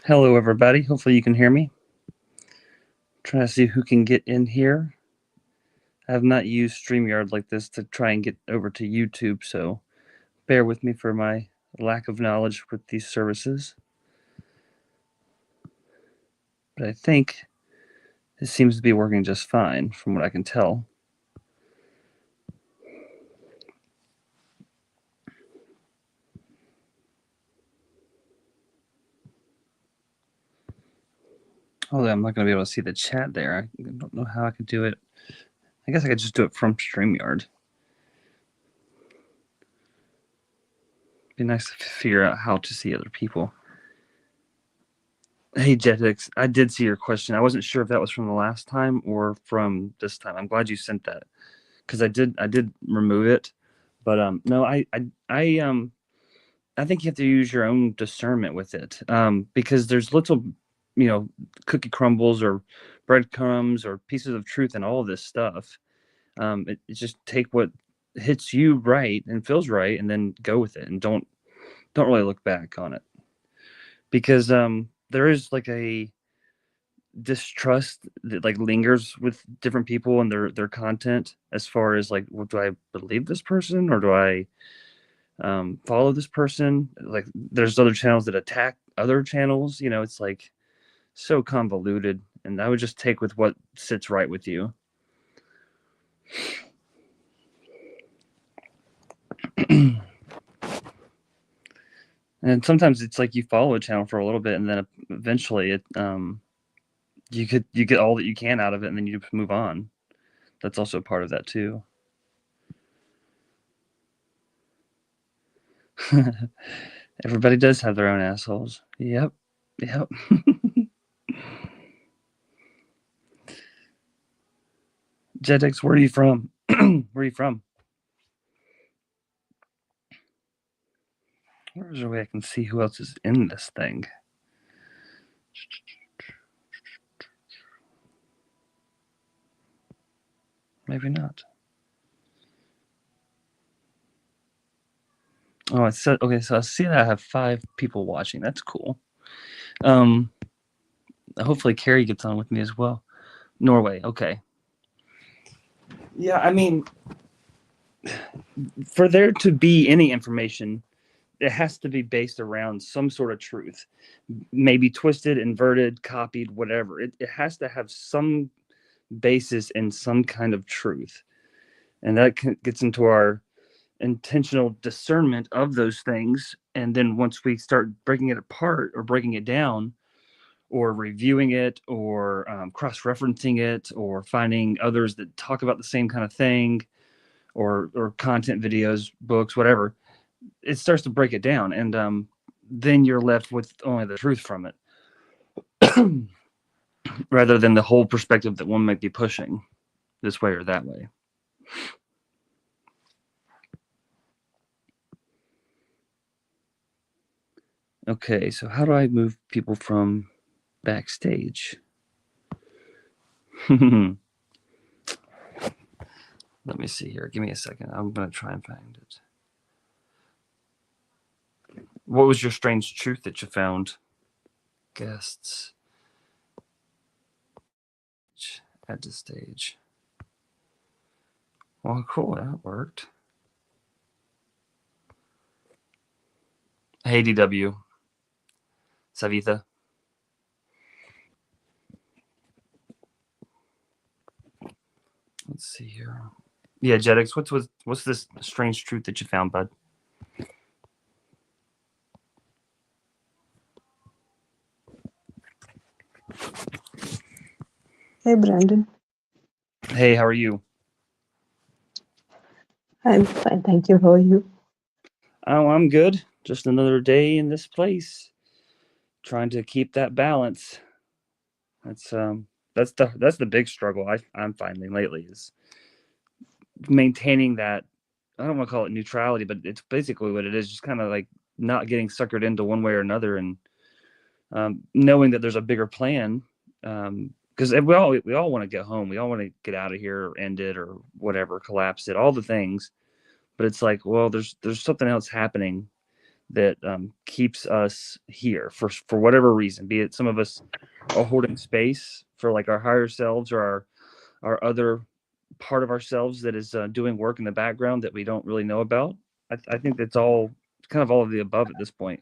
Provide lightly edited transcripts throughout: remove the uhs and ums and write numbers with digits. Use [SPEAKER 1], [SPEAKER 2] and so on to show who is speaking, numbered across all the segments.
[SPEAKER 1] Hello, everybody. Hopefully, you can hear me. Trying to see who can get in here. I have not used StreamYard like this to try and get over to YouTube, so bear with me for my lack of knowledge with these services. But I think it seems to be working just fine from what I can tell. Although I'm not going to be able to see the chat there. I don't know how I could do it. I guess I could just do it from StreamYard. It'd be nice to figure out how to see other people. Hey, Jetix, I did see your question. I wasn't sure if that was from the last time or from this time. I'm glad you sent that because I did remove it, but no, I think you have to use your own discernment with it, because there's little, cookie crumbles or breadcrumbs or pieces of truth in all of this stuff. It just take what hits you right and feels right, and then go with it, and don't really look back on it, because there is like a distrust that like lingers with different people and their content, as far as like, well, do I believe this person or do I follow this person? Like, there's other channels that attack other channels. It's like so convoluted, and I would just take with what sits right with you. And sometimes it's like you follow a channel for a little bit, and then eventually you get all that you can out of it, and then you move on. That's also part of that too. Everybody does have their own assholes. Yep. Yep. Jetix, where are you from? Where are you from? Where's a way I can see who else is in this thing? Maybe not. Oh, it said, okay, so I see that I have 5 people watching. That's cool. Hopefully Carrie gets on with me as well. Norway, okay. Yeah, I mean, for there to be any information, it has to be based around some sort of truth. Maybe twisted, inverted, copied, whatever. It has to have some basis in some kind of truth. And that gets into our intentional discernment of those things. And then once we start breaking it apart or breaking it down, or reviewing it, or cross-referencing it, or finding others that talk about the same kind of thing, or content videos, books, whatever, it starts to break it down, and then you're left with only the truth from it, rather than the whole perspective that one might be pushing this way or that way. Okay, so how do I move people from backstage? Let me see here. Give me a second. I'm going to try and find it. What was your strange truth that you found? Guests. Add to stage. Well, cool. That worked. Hey, DW. Savitha. Let's see here. Yeah, Jetix, what's this strange truth that you found, bud?
[SPEAKER 2] Hey, Brandon.
[SPEAKER 1] Hey, how are you?
[SPEAKER 2] I'm fine, thank you. How are you?
[SPEAKER 1] Oh, I'm good. Just another day in this place, trying to keep that balance. That's the big struggle I'm finding lately, is maintaining that. I don't want to call it neutrality, but it's basically what it is. Just kind of like not getting suckered into one way or another, and knowing that there's a bigger plan. Because we all want to get home. We all want to get out of here, or end it, or whatever, collapse it, all the things. But it's like, well, there's something else happening that keeps us here for whatever reason. Be it some of us are holding space for like our higher selves or our other part of ourselves that is doing work in the background that we don't really know about. I think that's all kind of all of the above at this point.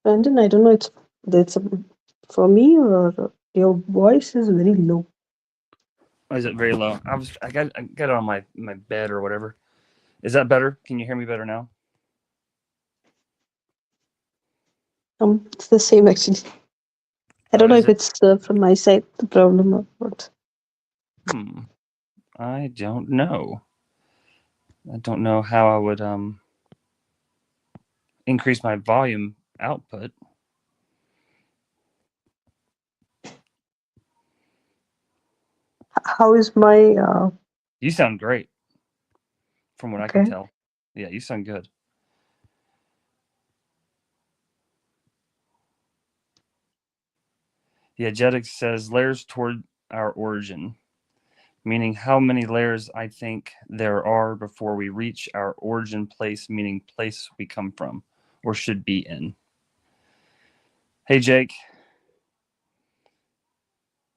[SPEAKER 2] Brandon, I don't know, it's for me or your voice is very low.
[SPEAKER 1] Is it very low? I got it on my bed or whatever. Is that better? Can you hear me better now?
[SPEAKER 2] It's the same actually. I don't know
[SPEAKER 1] Is
[SPEAKER 2] if
[SPEAKER 1] it?
[SPEAKER 2] it's from my side the problem or what.
[SPEAKER 1] I don't know. I don't know how I would increase my volume output.
[SPEAKER 2] How is my
[SPEAKER 1] You sound great from what I can
[SPEAKER 2] okay?
[SPEAKER 1] tell. Yeah, you sound good. Yeah, Jedix says layers toward our origin, meaning how many layers I think there are before we reach our origin place, meaning place we come from or should be in. Hey, Jake.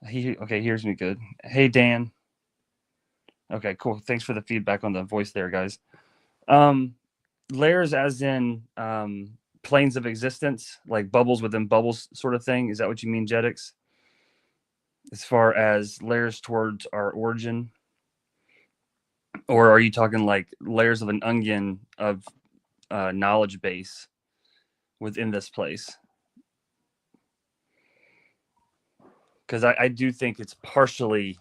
[SPEAKER 1] Okay, hears me good. Hey, Dan. Okay, cool. Thanks for the feedback on the voice there, guys. Layers as in planes of existence, like bubbles within bubbles sort of thing. Is that what you mean, Jetix? As far as layers towards our origin? Or are you talking like layers of an onion of knowledge base within this place? Because I do think it's partially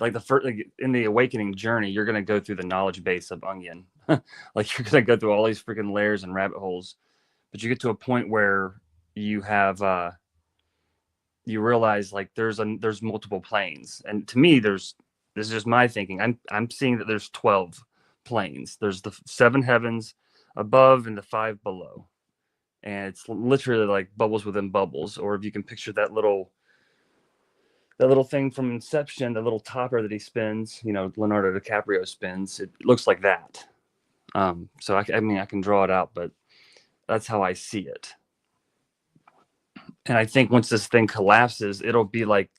[SPEAKER 1] like the first, like in the awakening journey, you're going to go through the knowledge base of onion. Like you're going to go through all these freaking layers and rabbit holes, but you get to a point where you have you realize like there's multiple planes, and to me this is just my thinking. I'm seeing that there's 12 planes. There's the 7 heavens above and the 5 below, and it's literally like bubbles within bubbles. Or if you can picture that little thing from Inception, the little topper that he spins, Leonardo DiCaprio spins, it looks like that. So I mean I can draw it out, but that's how I see it. And I think once this thing collapses, it'll be like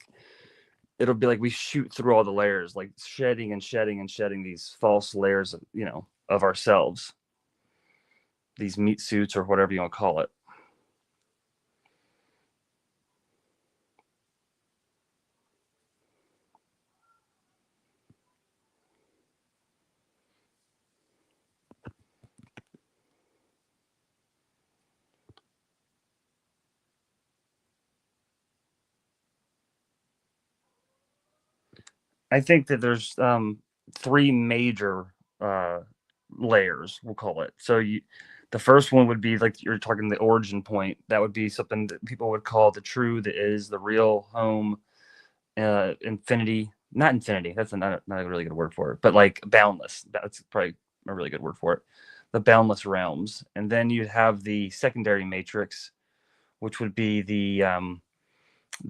[SPEAKER 1] we shoot through all the layers, like shedding and shedding and shedding these false layers of ourselves, these meat suits or whatever you want to call it. I think that there's 3 major layers, we'll call it. So the first one would be like you're talking the origin point. That would be something that people would call the true, that is the real home, infinity. Not infinity. That's not a really good word for it, but like boundless. That's probably a really good word for it. The boundless realms, and then you'd have the secondary matrix, which would be the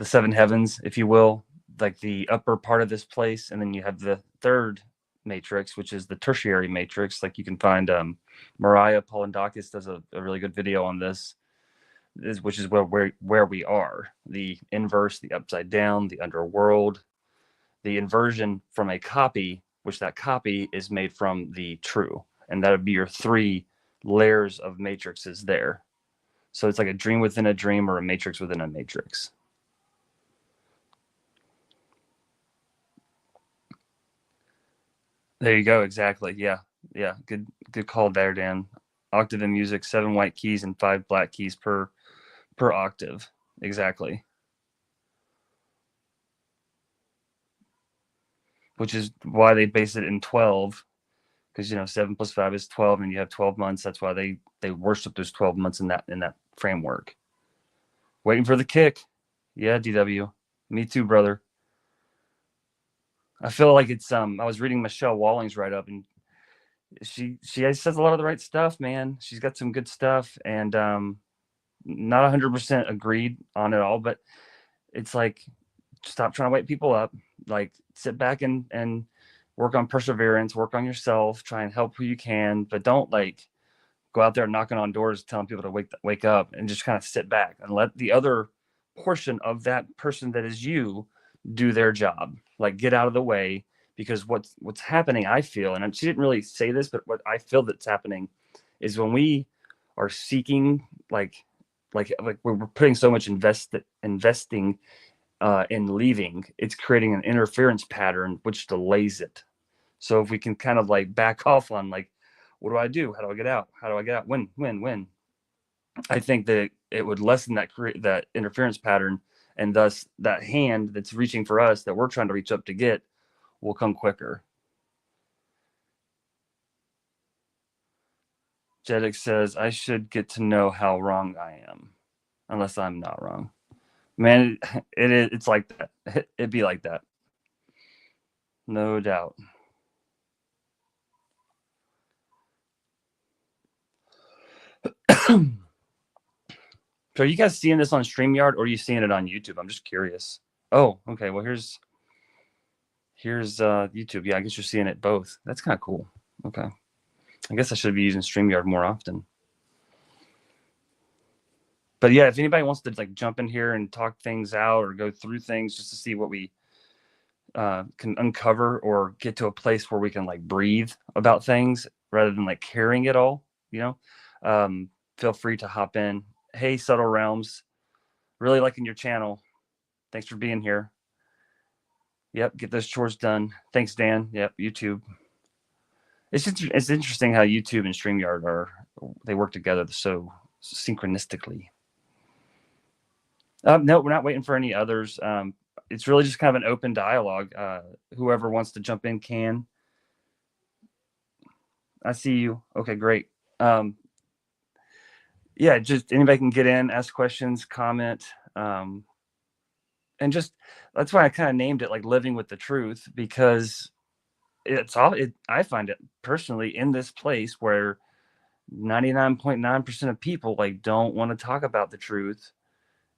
[SPEAKER 1] 7 heavens, if you will, like the upper part of this place, and then you have the third matrix, which is the tertiary matrix. Like you can find Mariah Polondakis does a really good video on this, which is where we are, the inverse, the upside down, the underworld, the inversion from a copy, which that copy is made from the true, and that would be your 3 layers of matrices there. So it's like a dream within a dream or a matrix within a matrix. There you go. Exactly. Yeah. Yeah. Good call there, Dan. Octave in music, 7 white keys and 5 black keys per octave. Exactly. Which is why they base it in 12, because 7 plus 5 is 12, and you have 12 months. That's why they worship those 12 months in that framework. Waiting for the kick. Yeah, DW. Me too, brother. I feel like it's I was reading Michelle Walling's write up, and she says a lot of the right stuff, man. She's got some good stuff, and not 100% agreed on it all, but it's like, stop trying to wake people up. like sit back and work on perseverance, work on yourself, try and help who you can, but don't like go out there knocking on doors telling people to wake up, and just kind of sit back and let the other portion of that person that is you do their job. Like get out of the way, because what's happening, I feel, and she didn't really say this, but what I feel that's happening is when we are seeking like we're putting so much investing in leaving, it's creating an interference pattern which delays it. So if we can kind of like back off on like, what do I do? How do I get out? How do I get out? When? I think that it would lessen that interference pattern, and thus that hand that's reaching for us that we're trying to reach up to get will come quicker. Jedix says, I should get to know how wrong I am, unless I'm not wrong. Man, it's like that. It'd be like that. No doubt. So are you guys seeing this on StreamYard, or are you seeing it on YouTube? I'm just curious. Oh, okay. Well, here's YouTube. Yeah, I guess you're seeing it both. That's kind of cool. Okay. I guess I should be using StreamYard more often. But yeah, if anybody wants to like jump in here and talk things out or go through things just to see what we can uncover, or get to a place where we can like breathe about things rather than like carrying it all, feel free to hop in. Hey, Subtle Realms, really liking your channel. Thanks for being here. Yep, get those chores done. Thanks, Dan. Yep, YouTube. It's interesting how YouTube and StreamYard they work together so synchronistically. No, we're not waiting for any others. It's really just kind of an open dialogue. Whoever wants to jump in can. I see you. Okay, great. Yeah, just anybody can get in, ask questions, comment, and just that's why I kind of named it like Living with the Truth, because I find it personally in this place where 99.9% of people like don't want to talk about the truth.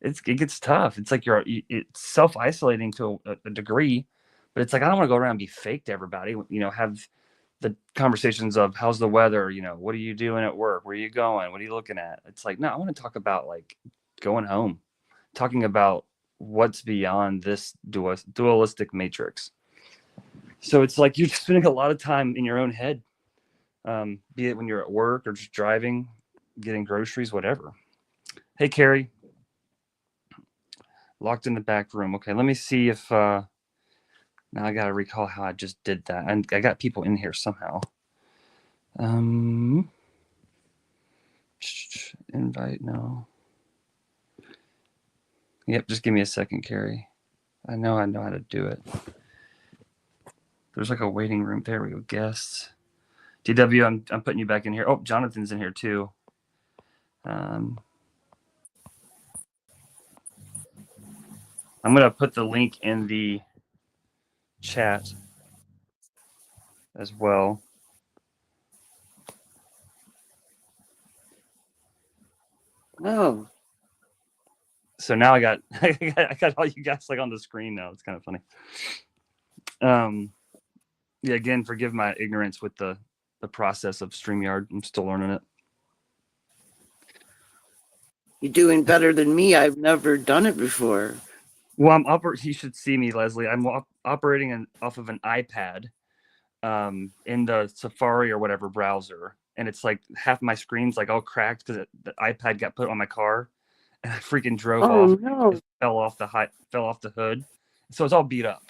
[SPEAKER 1] It gets tough. It's like it's self-isolating to a degree, but it's like I don't want to go around and be fake to everybody. Have the conversations of how's the weather, what are you doing at work, where are you going, what are you looking at. It's like, no, I want to talk about like going home, talking about what's beyond this dualistic matrix. So it's like you're just spending a lot of time in your own head, be it when you're at work or just driving, getting groceries, whatever. Hey, Carrie. Locked in the back room. Okay, let me see if now I gotta recall how I just did that. And I got people in here somehow. Invite, no. Yep, just give me a second, Carrie. I know how to do it. There's like a waiting room. There we go. Guests. DW, I'm putting you back in here. Oh, Jonathan's in here too. I'm going to put the link in the chat as well.
[SPEAKER 3] Oh.
[SPEAKER 1] So now I got all you guys like on the screen now. It's kind of funny. Yeah, again, forgive my ignorance with the process of StreamYard. I'm still learning it.
[SPEAKER 3] You're doing better than me. I've never done it before.
[SPEAKER 1] Well, you should see me, Leslie. I'm operating off of an iPad in the Safari or whatever browser. And it's like half my screen's like all cracked because the iPad got put on my car. And I freaking drove off.
[SPEAKER 3] No.
[SPEAKER 1] It fell off the hood. So it's all beat up.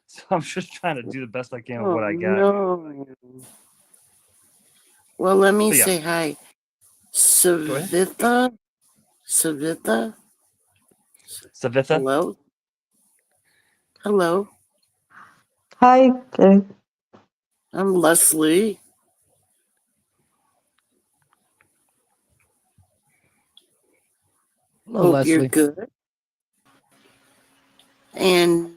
[SPEAKER 1] So I'm just trying to do the best I can with what I got.
[SPEAKER 3] No. Well, let me say hi. Savitha? Hello? Hello?
[SPEAKER 2] Hi, Carrie.
[SPEAKER 3] I'm Leslie.
[SPEAKER 4] Hello,
[SPEAKER 3] Hope
[SPEAKER 4] Leslie.
[SPEAKER 3] you're good. And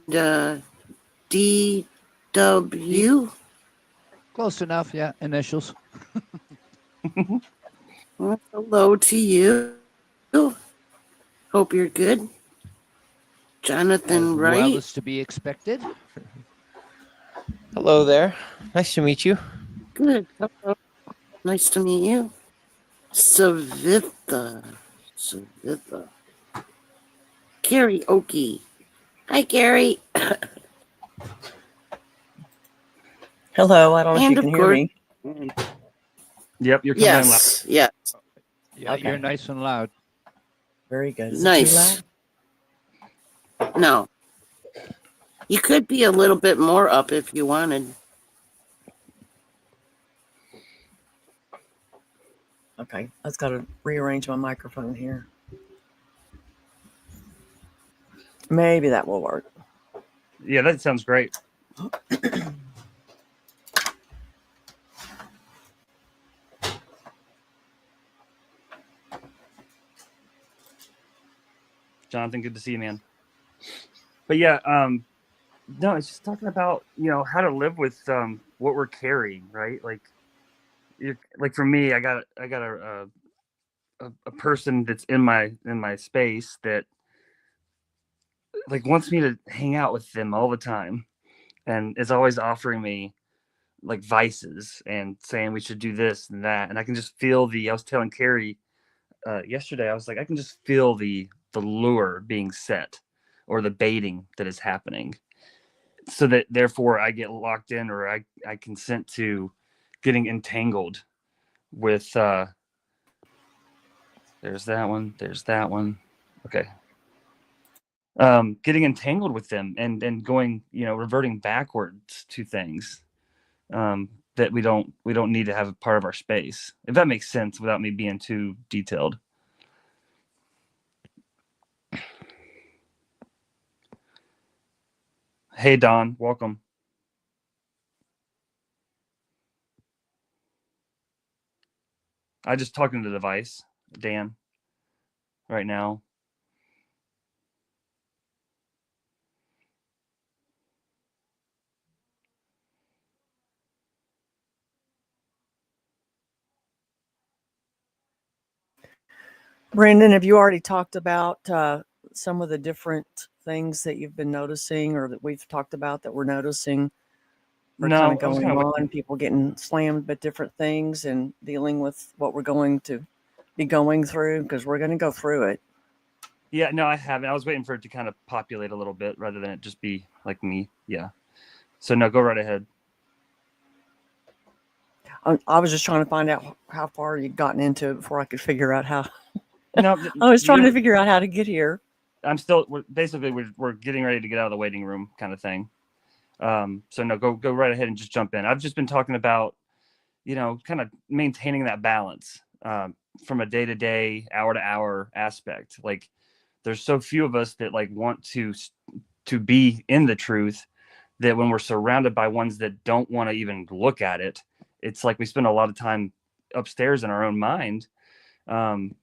[SPEAKER 3] DW?
[SPEAKER 4] Close enough, yeah. Initials.
[SPEAKER 3] Well, hello to you. Hope you're good. Jonathan,
[SPEAKER 4] As
[SPEAKER 3] right?
[SPEAKER 4] well as to be expected.
[SPEAKER 5] Hello there. Nice to meet you.
[SPEAKER 3] Good. Hello. Nice to meet you. Savitha. Savitha. Karaoke. Hi, Gary.
[SPEAKER 6] Hello, I don't know if
[SPEAKER 3] And
[SPEAKER 6] you can
[SPEAKER 3] of
[SPEAKER 6] hear
[SPEAKER 3] course,
[SPEAKER 6] me.
[SPEAKER 1] Yep, you're coming in loud.
[SPEAKER 3] yes, yeah,
[SPEAKER 4] Yeah,
[SPEAKER 6] Okay.
[SPEAKER 4] you're nice and loud.
[SPEAKER 6] Very good. Is it too
[SPEAKER 3] nice.
[SPEAKER 6] loud?
[SPEAKER 3] No, you could be a little bit more up if you wanted.
[SPEAKER 6] Okay, I've got to rearrange my microphone here. Maybe that will work.
[SPEAKER 1] Yeah, that sounds great. Jonathan, good to see you, man. But yeah, no, it's just talking about, you know, how to live with what we're carrying, right? Like, like for me, I got a person that's in my space that like wants me to hang out with them all the time, and is always offering me like vices and saying we should do this and that, and I can just feel I was telling Carrie yesterday, I was like, I can just feel the lure being set, or the baiting that is happening, so that therefore I get locked in, or I consent to getting entangled with there's that one. Okay. Getting entangled with them, and going, you know, reverting backwards to things that we don't need to have a part of our space, if that makes sense without me being too detailed. Hey Don, welcome. I just talking to the device, Dan, right now.
[SPEAKER 6] Brandon, have you already talked about some of the different things that you've been noticing, or that we've talked about that we're noticing are kind
[SPEAKER 1] No,
[SPEAKER 6] of
[SPEAKER 1] I was
[SPEAKER 6] going
[SPEAKER 1] kind of
[SPEAKER 6] on? People getting slammed by different things and dealing with what we're going to be going through, because we're going to go through it.
[SPEAKER 1] Yeah, no, I haven't. I was waiting for it to kind of populate a little bit rather than it just be like me. Yeah. So no, go right ahead.
[SPEAKER 6] I was just trying to find out how far you'd gotten into it before I could figure out how.
[SPEAKER 1] No,
[SPEAKER 6] I was trying
[SPEAKER 1] you're,
[SPEAKER 6] to figure out how to get here.
[SPEAKER 1] I'm still basically we're getting ready to get out of the waiting room kind of thing. So no, go right ahead and just jump in. I've just been talking about, you know, kind of maintaining that balance from a day-to-day, hour-to-hour aspect. Like, there's so few of us that like want to be in the truth, that when we're surrounded by ones that don't want to even look at it, it's like we spend a lot of time upstairs in our own mind, and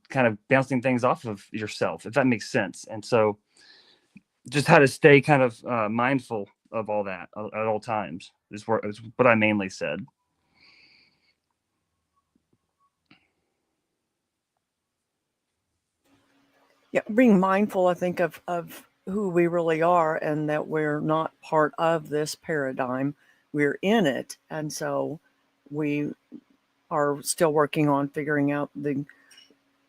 [SPEAKER 1] kind of bouncing things off of yourself, if that makes sense. And so just how to stay kind of mindful of all that at all times is what I mainly said.
[SPEAKER 6] Yeah, being mindful, I think, of who we really are, and that we're not part of this paradigm. We're in it. And so we are still working on figuring out the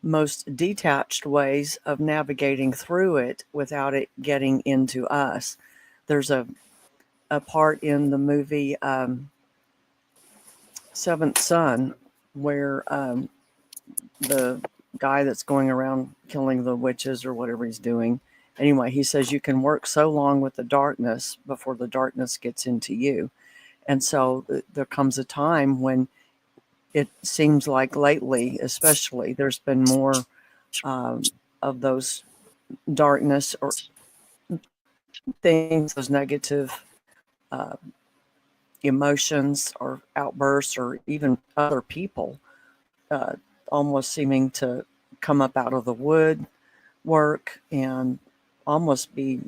[SPEAKER 6] most detached ways of navigating through it without it getting into us. There's a part in the movie Seventh Son where the guy that's going around killing the witches or whatever he's doing. Anyway, he says you can work so long with the darkness before the darkness gets into you. And so there comes a time when it seems like lately, especially, there's been more of those darkness or things, those negative uh, emotions or outbursts, or even other people uh, almost seeming to come up out of the woodwork and almost be,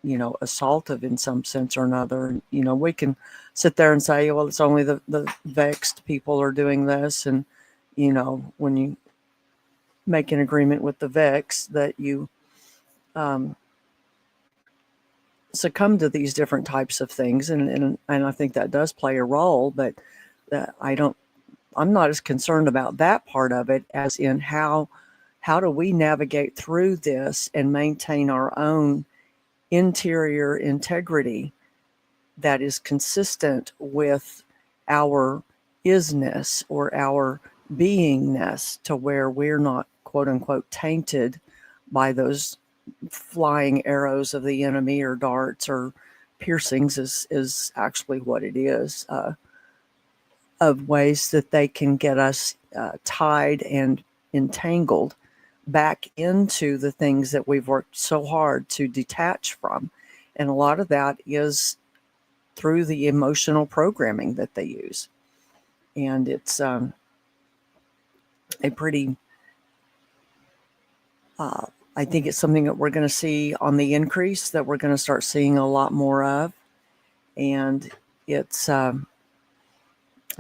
[SPEAKER 6] you know, assaultive in some sense or another. You know, we can sit there and say, well, it's only the vexed people are doing this. And, you know, when you make an agreement with the vex, that you succumb to these different types of things, and I think that does play a role. But I'm not as concerned about that part of it as in how do we navigate through this and maintain our own interior integrity that is consistent with our isness or our beingness, to where we're not, quote unquote, tainted by those flying arrows of the enemy, or darts, or piercings is actually what it is, of ways that they can get us tied and entangled back into the things that we've worked so hard to detach from. And a lot of that is through the emotional programming that they use. And it's a pretty, I think it's something that we're going to see on the increase, that we're going to start seeing a lot more of. And it's, I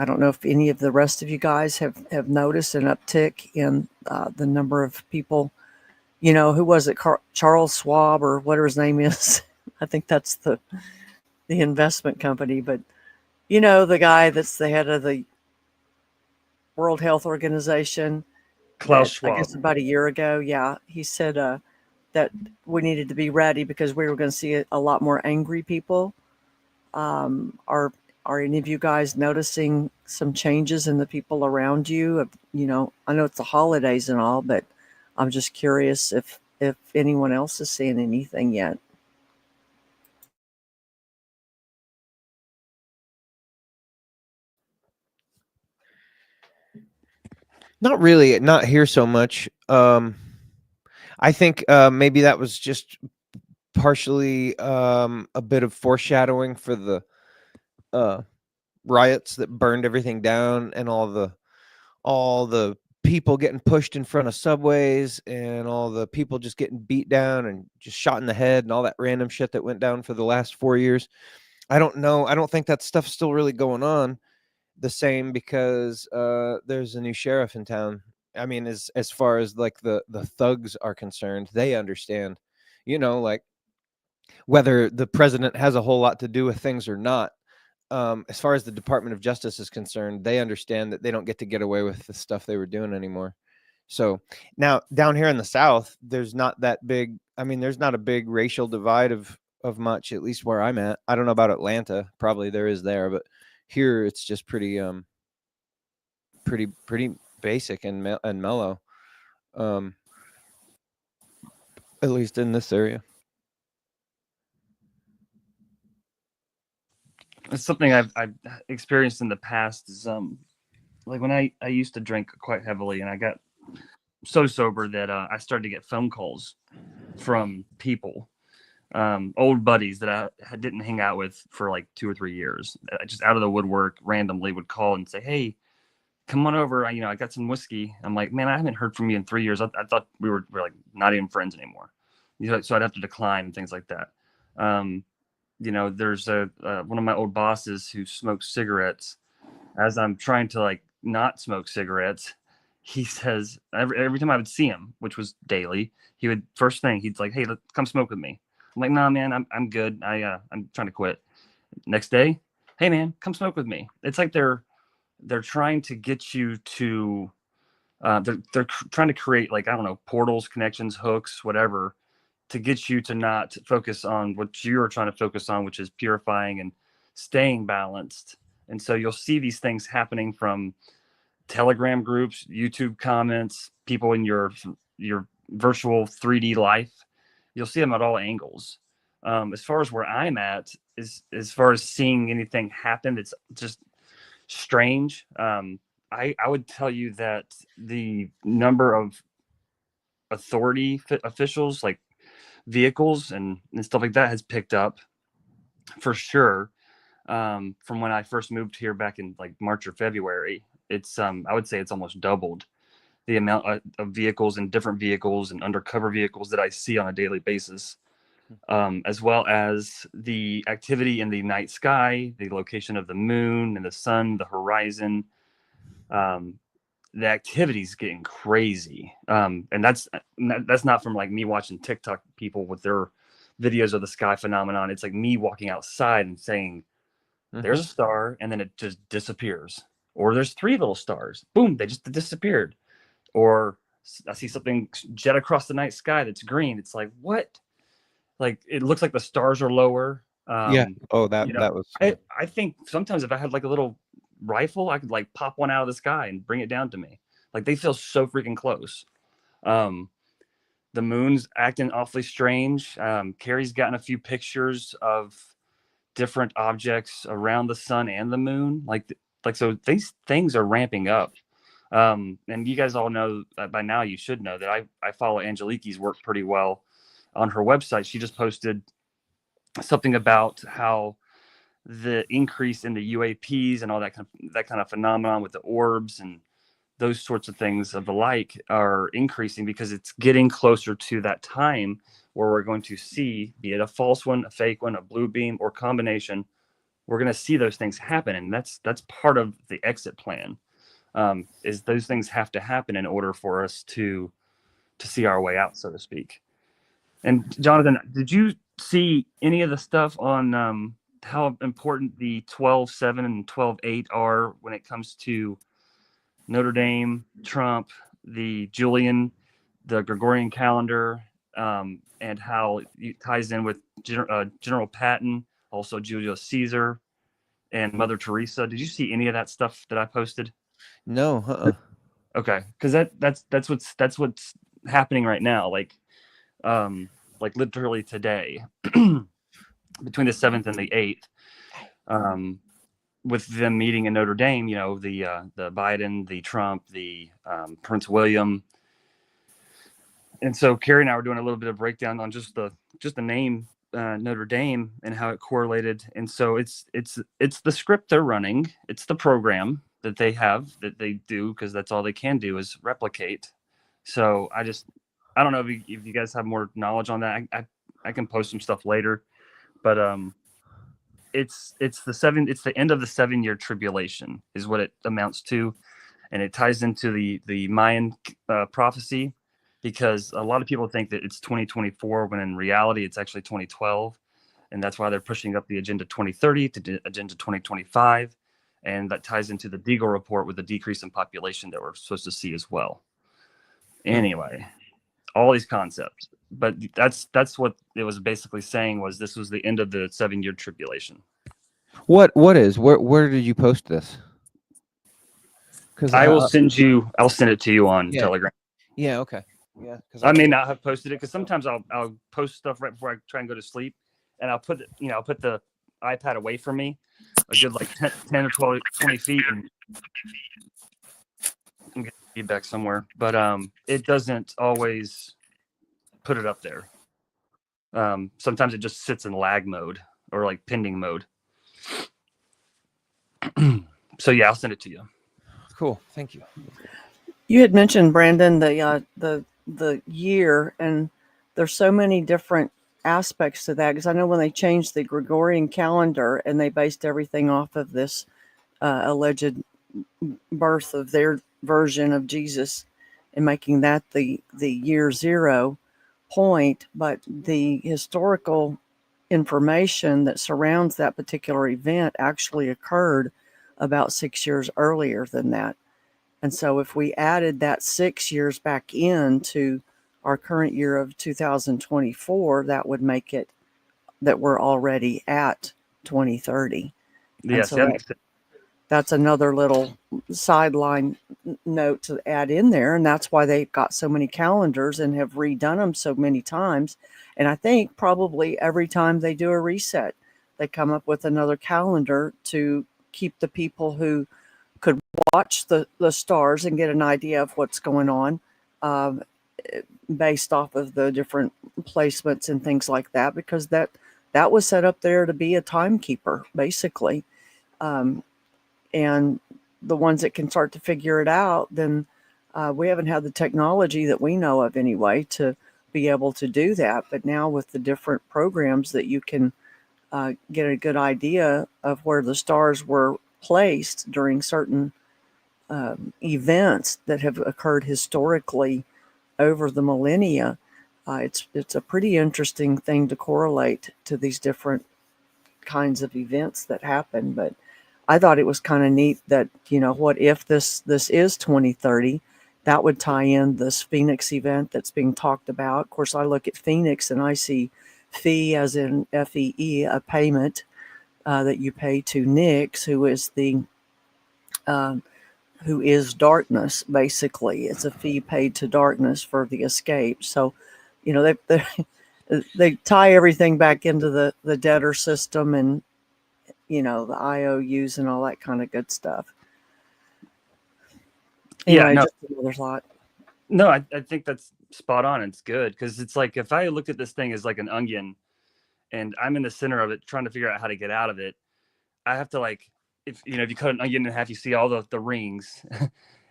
[SPEAKER 6] don't know if any of the rest of you guys have noticed an uptick in the number of people, who was it? Charles Schwab, or whatever his name is. I think that's the investment company, but the guy that's the head of the World Health Organization,
[SPEAKER 1] Klaus
[SPEAKER 6] I
[SPEAKER 1] Schwab.
[SPEAKER 6] guess about a year ago. Yeah. He said that we needed to be ready because we were going to see a lot more angry people. Are any of you guys noticing some changes in the people around you? I know it's the holidays and all, but I'm just curious if anyone else is seeing anything yet.
[SPEAKER 5] Not really, not here so much. I think maybe that was just partially a bit of foreshadowing for the riots that burned everything down, and all the people getting pushed in front of subways, and all the people just getting beat down and just shot in the head, and all that random shit that went down for the last 4 years. I don't know. I don't think that stuff's still really going on the same, because there's a new sheriff in town. I mean, as far as like the thugs are concerned, they understand, like whether the president has a whole lot to do with things or not. As far as the Department of Justice is concerned, they understand that they don't get away with the stuff they were doing anymore. So now down here in the South, there's not that big. I mean, there's not a big racial divide of much, at least where I'm at. I don't know about Atlanta. Probably there is there, but here it's just pretty basic and mellow. At least in this area.
[SPEAKER 1] It's something I've experienced in the past. Is like when I used to drink quite heavily, and I got so sober that I started to get phone calls from people, old buddies that I didn't hang out with for like 2 or 3 years. Just out of the woodwork, randomly would call and say, "Hey, come on over. I got some whiskey." I'm like, "Man, I haven't heard from you in 3 years. I thought we're like not even friends anymore." So I'd have to decline and things like that. There's one of my old bosses who smokes cigarettes. As I'm trying to like not smoke cigarettes, he says every time I would see him, which was daily, he would first thing he'd like, "Hey, come smoke with me." I'm like, "Nah, man, I'm good. I'm trying to quit." Next day, "Hey, man, come smoke with me." It's like they're trying to get you to they're trying to create, like, I don't know, portals, connections, hooks, whatever, to get you to not focus on what you're trying to focus on, which is purifying and staying balanced. And so you'll see these things happening from Telegram groups, YouTube comments, people in your virtual 3D life. You'll see them at all angles. As far as where I'm at, is as far as seeing anything happen, it's just strange. I would tell you that the number of authority officials, like vehicles and stuff like that, has picked up for sure. From when I first moved here back in like March or February, it's I would say it's almost doubled the amount of vehicles and different vehicles and undercover vehicles that I see on a daily basis, as well as the activity in the night sky, the location of the moon and the sun, the horizon. The activity's getting crazy, and that's not from like me watching TikTok people with their videos of the sky phenomenon. It's like me walking outside and saying, there's a star, and then it just disappears. Or there's 3 little stars. Boom, they just disappeared. Or I see something jet across the night sky that's green. It's like, what? Like, it looks like the stars are lower.
[SPEAKER 5] Yeah. Oh, that
[SPEAKER 1] you know,
[SPEAKER 5] that was.
[SPEAKER 1] I think sometimes if I had like a little rifle, I could like pop one out of the sky and bring it down to me. Like, they feel so freaking close. The moon's acting awfully strange. Carrie's gotten a few pictures of different objects around the sun and the moon. So these things are ramping up. And you guys all know by now, you should know that I follow Angelique's work pretty well. On her website, she just posted something about how the increase in the UAPs and all that kind of phenomenon with the orbs and those sorts of things of the like are increasing because it's getting closer to that time where we're going to see, be it a false one, a fake one, a blue beam, or combination. We're going to see those things happen, and that's part of the exit plan. Is those things have to happen in order for us to see our way out, so to speak. And Jonathan, did you see any of the stuff on how important the 12-7 and 12-8 are when it comes to Notre Dame, Trump, the Julian, the Gregorian calendar, and how it ties in with General Patton, also Julius Caesar, and Mother Teresa? Did you see any of that stuff that I posted?
[SPEAKER 5] No.
[SPEAKER 1] Okay, because that's what's happening right now. Like literally today, between the 7th and the 8th, with them meeting in Notre Dame, the Biden, the Trump, the Prince William. And so Carrie and I were doing a little bit of breakdown on just the name Notre Dame and how it correlated. And so it's the script they're running. It's the program that they have, that they do, because that's all they can do is replicate. So I don't know if you guys have more knowledge on that. I can post some stuff later, but it's the end of the 7-year tribulation is what it amounts to, and it ties into the Mayan prophecy, because a lot of people think that it's 2024 when in reality it's actually 2012, and that's why they're pushing up the Agenda 2030 to Agenda 2025, and that ties into the Deagle report with the decrease in population that we're supposed to see as well. Anyway, all these concepts, but that's what it was basically saying, was this was the end of the 7-year tribulation.
[SPEAKER 5] Where did you post this? Because
[SPEAKER 1] I'll send it to you on Telegram.
[SPEAKER 5] Yeah. Okay. Yeah. Because
[SPEAKER 1] I may not have posted it, because sometimes I'll post stuff right before I try and go to sleep, and I'll put the iPad away from me a good like 10 or 12, 20 feet, and I'm getting feedback somewhere, but it doesn't always put it up there. Sometimes it just sits in lag mode or like pending mode. So yeah, I'll send it to you.
[SPEAKER 5] Cool. Thank you.
[SPEAKER 6] You had mentioned, Brandon, the year, and there's so many different aspects to that, because I know when they changed the Gregorian calendar and they based everything off of this alleged birth of their version of Jesus and making that the year 0 point, but the historical information that surrounds that particular event actually occurred about 6 years earlier than that. And so if we added that 6 years back into our current year of 2024, that would make it that we're already at 2030.
[SPEAKER 1] Yes,
[SPEAKER 6] so that's another little sideline note to add in there. And that's why they've got so many calendars and have redone them so many times. And I think probably every time they do a reset, they come up with another calendar to keep the people who could watch the stars and get an idea of what's going on based off of the different placements and things like that, because that was set up there to be a timekeeper, basically. And the ones that can start to figure it out, then we haven't had the technology that we know of anyway to be able to do that. But now with the different programs that you can get a good idea of where the stars were placed during certain events that have occurred historically over the millennia, It's a pretty interesting thing to correlate to these different kinds of events that happen. But I thought it was kind of neat that, what if this is 2030? That would tie in this Phoenix event that's being talked about. Of course, I look at Phoenix and I see fee as in FEE, a payment that you pay to Nyx, who is darkness. Basically, it's a fee paid to darkness for the escape. So, they tie everything back into the debtor system and the IOUs and all that kind of good stuff.
[SPEAKER 1] Yeah,
[SPEAKER 6] Anyway,
[SPEAKER 1] no,
[SPEAKER 6] just another thought.
[SPEAKER 1] no, I think that's spot on. It's good because it's like if I looked at this thing as like an onion, and I'm in the center of it trying to figure out how to get out of it. I have to like if you cut an onion in half, you see all the rings.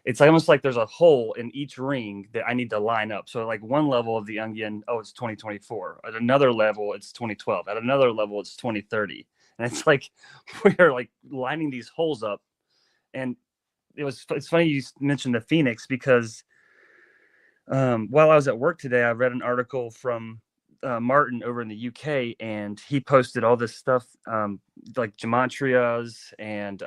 [SPEAKER 1] It's almost like there's a hole in each ring that I need to line up. So like one level of the onion, oh, it's 2024. At another level, it's 2012. At another level, it's 2030. And it's like we're like lining these holes up. And it's funny you mentioned the Phoenix because while I was at work today, I read an article from Martin over in the UK, and he posted all this stuff like gematrias and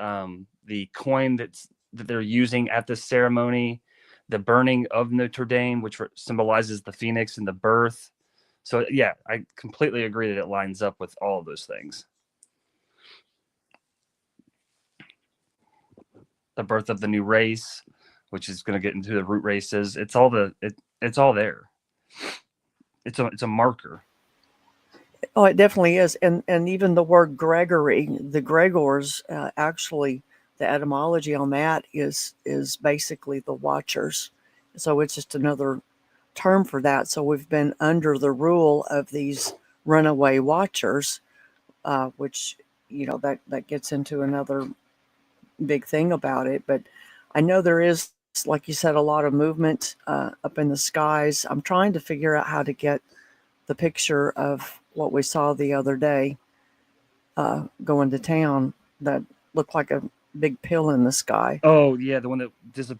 [SPEAKER 1] the coin that they're using at this ceremony, the burning of Notre Dame, which symbolizes the phoenix and the birth. So yeah, I completely agree that it lines up with all of those things. The birth of the new race, which is going to get into the root races. It's all it's all there. It's a marker.
[SPEAKER 6] Oh, it definitely is. And even the word Gregory, the Gregors, actually, the etymology on that is basically the watchers. So it's just another term for that. So we've been under the rule of these runaway watchers, which, that gets into another big thing about it. But I know there is, like you said, a lot of movement up in the skies. I'm trying to figure out how to get the picture of what we saw the other day going to town that looked like a big pill in the sky.
[SPEAKER 1] Oh yeah, the one that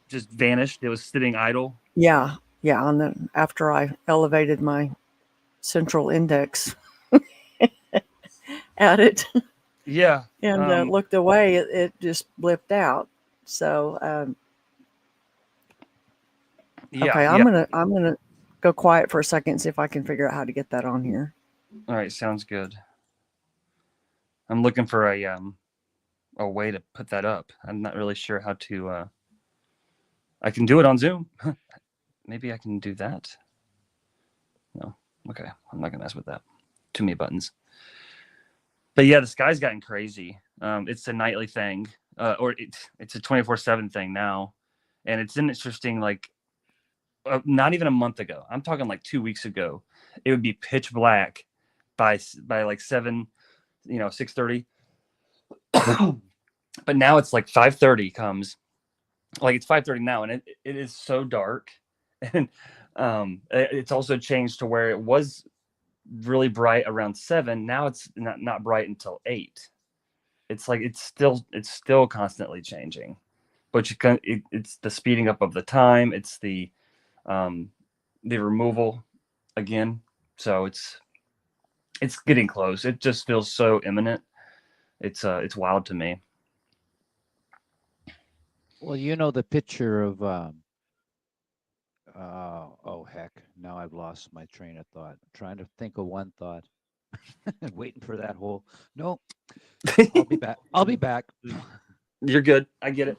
[SPEAKER 1] just vanished. It was sitting idle.
[SPEAKER 6] Yeah. And then after I elevated my central index at it
[SPEAKER 1] Yeah.
[SPEAKER 6] and looked away, it just blipped out. So
[SPEAKER 1] Yeah.
[SPEAKER 6] okay,
[SPEAKER 1] Yeah.
[SPEAKER 6] I'm gonna go quiet for a second and see if I can figure out how to get that on here.
[SPEAKER 1] All right, sounds good. I'm looking for a way to put that up. I'm not really sure how to I can do it on Zoom. Maybe I can do that. No. Okay. I'm not gonna mess with that. Too many buttons. But yeah, the sky's gotten crazy. It's a nightly thing. Or it's a 24/7 thing now. And it's interesting, like not even a month ago. I'm talking like 2 weeks ago. It would be pitch black by like 6:30. But now it's like 5:30 comes. Like it's 5:30 now, and it is so dark. And it's also changed to where it was really bright around 7. Now it's not bright until 8. It's like it's still constantly changing. But it's the speeding up of the time. It's the removal again. So it's getting close. It just feels so imminent. It's wild to me.
[SPEAKER 4] Well, the picture of oh heck, now I've lost my train of thought. I'm trying to think of one thought. Waiting for that whole no. I'll be back. I'll be back.
[SPEAKER 1] You're good. I get it.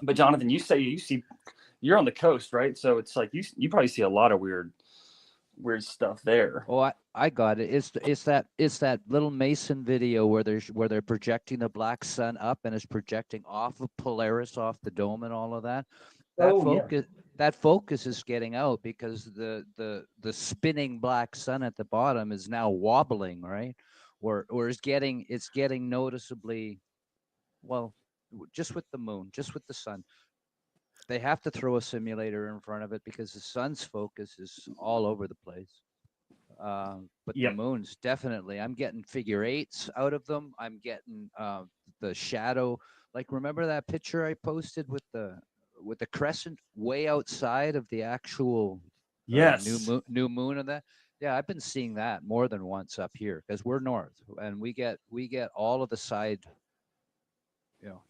[SPEAKER 1] But Jonathan, you say you're on the coast, right? So it's like you probably see a lot of weird stuff there.
[SPEAKER 4] Oh, I got it. It's that little Mason video where they're projecting the black sun up and it's projecting off of Polaris, off the dome, and all of that. That focus is getting out because the spinning black sun at the bottom is now wobbling, right? Or it's getting noticeably, well, just with the moon, just with the sun. They have to throw a simulator in front of it because the sun's focus is all over the place. But the moons, definitely, I'm getting figure eights out of them. I'm getting the shadow. Like, remember that picture I posted with the crescent way outside of the actual
[SPEAKER 1] Yes.
[SPEAKER 4] New moon and that. Yeah, I've been seeing that more than once up here because we're north and we get all of the side.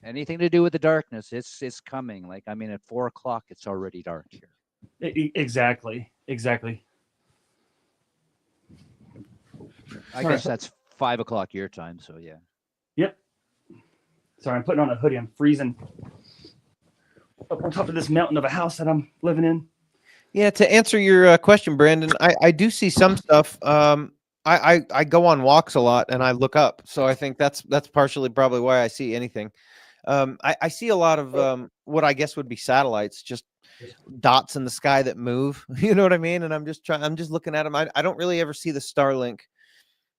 [SPEAKER 4] Anything to do with the darkness, it's coming. Like, I mean, at 4 o'clock, it's already dark here.
[SPEAKER 1] Exactly.
[SPEAKER 4] I
[SPEAKER 1] Sorry.
[SPEAKER 4] guess that's 5 o'clock your time. So yeah.
[SPEAKER 1] Yep. Sorry, I'm putting on a hoodie. I'm freezing up on top of this mountain of a house that I'm living in.
[SPEAKER 5] Yeah, to answer your question, Brandon, I do see some stuff. I go on walks a lot and I look up, so I think that's partially probably why I see anything. I see a lot of what I guess would be satellites, just dots in the sky that move. You know what I mean? And I'm just looking at them. I don't really ever see the Starlink.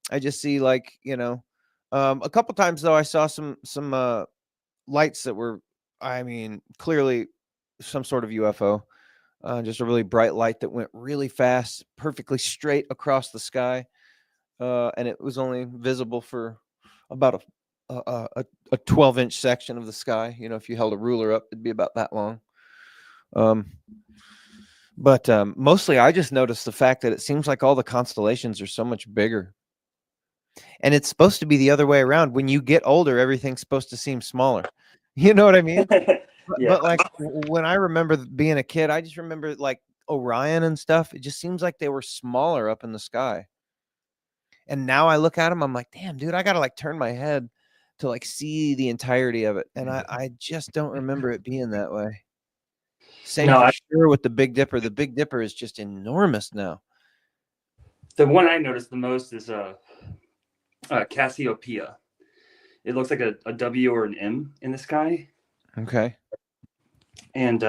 [SPEAKER 5] I just see, like, a couple times though I saw some lights that were, I mean, clearly some sort of UFO. Just a really bright light that went really fast, perfectly straight across the sky, and it was only visible for about a 12-inch section of the sky. If you held a ruler up, it'd be about that long. But mostly, I just noticed the fact that it seems like all the constellations are so much bigger, and it's supposed to be the other way around. When you get older, everything's supposed to seem smaller. You know what I mean? But like when I remember being a kid, I just remember like Orion and stuff. It just seems like they were smaller up in the sky. And now I look at them, I'm like, damn, dude, I gotta like turn my head to like see the entirety of it. And I just don't remember it being that way. Same for sure with the Big Dipper. The Big Dipper is just enormous now.
[SPEAKER 1] The one I noticed the most is Cassiopeia. It looks like a W or an M in the sky.
[SPEAKER 5] Okay.
[SPEAKER 1] And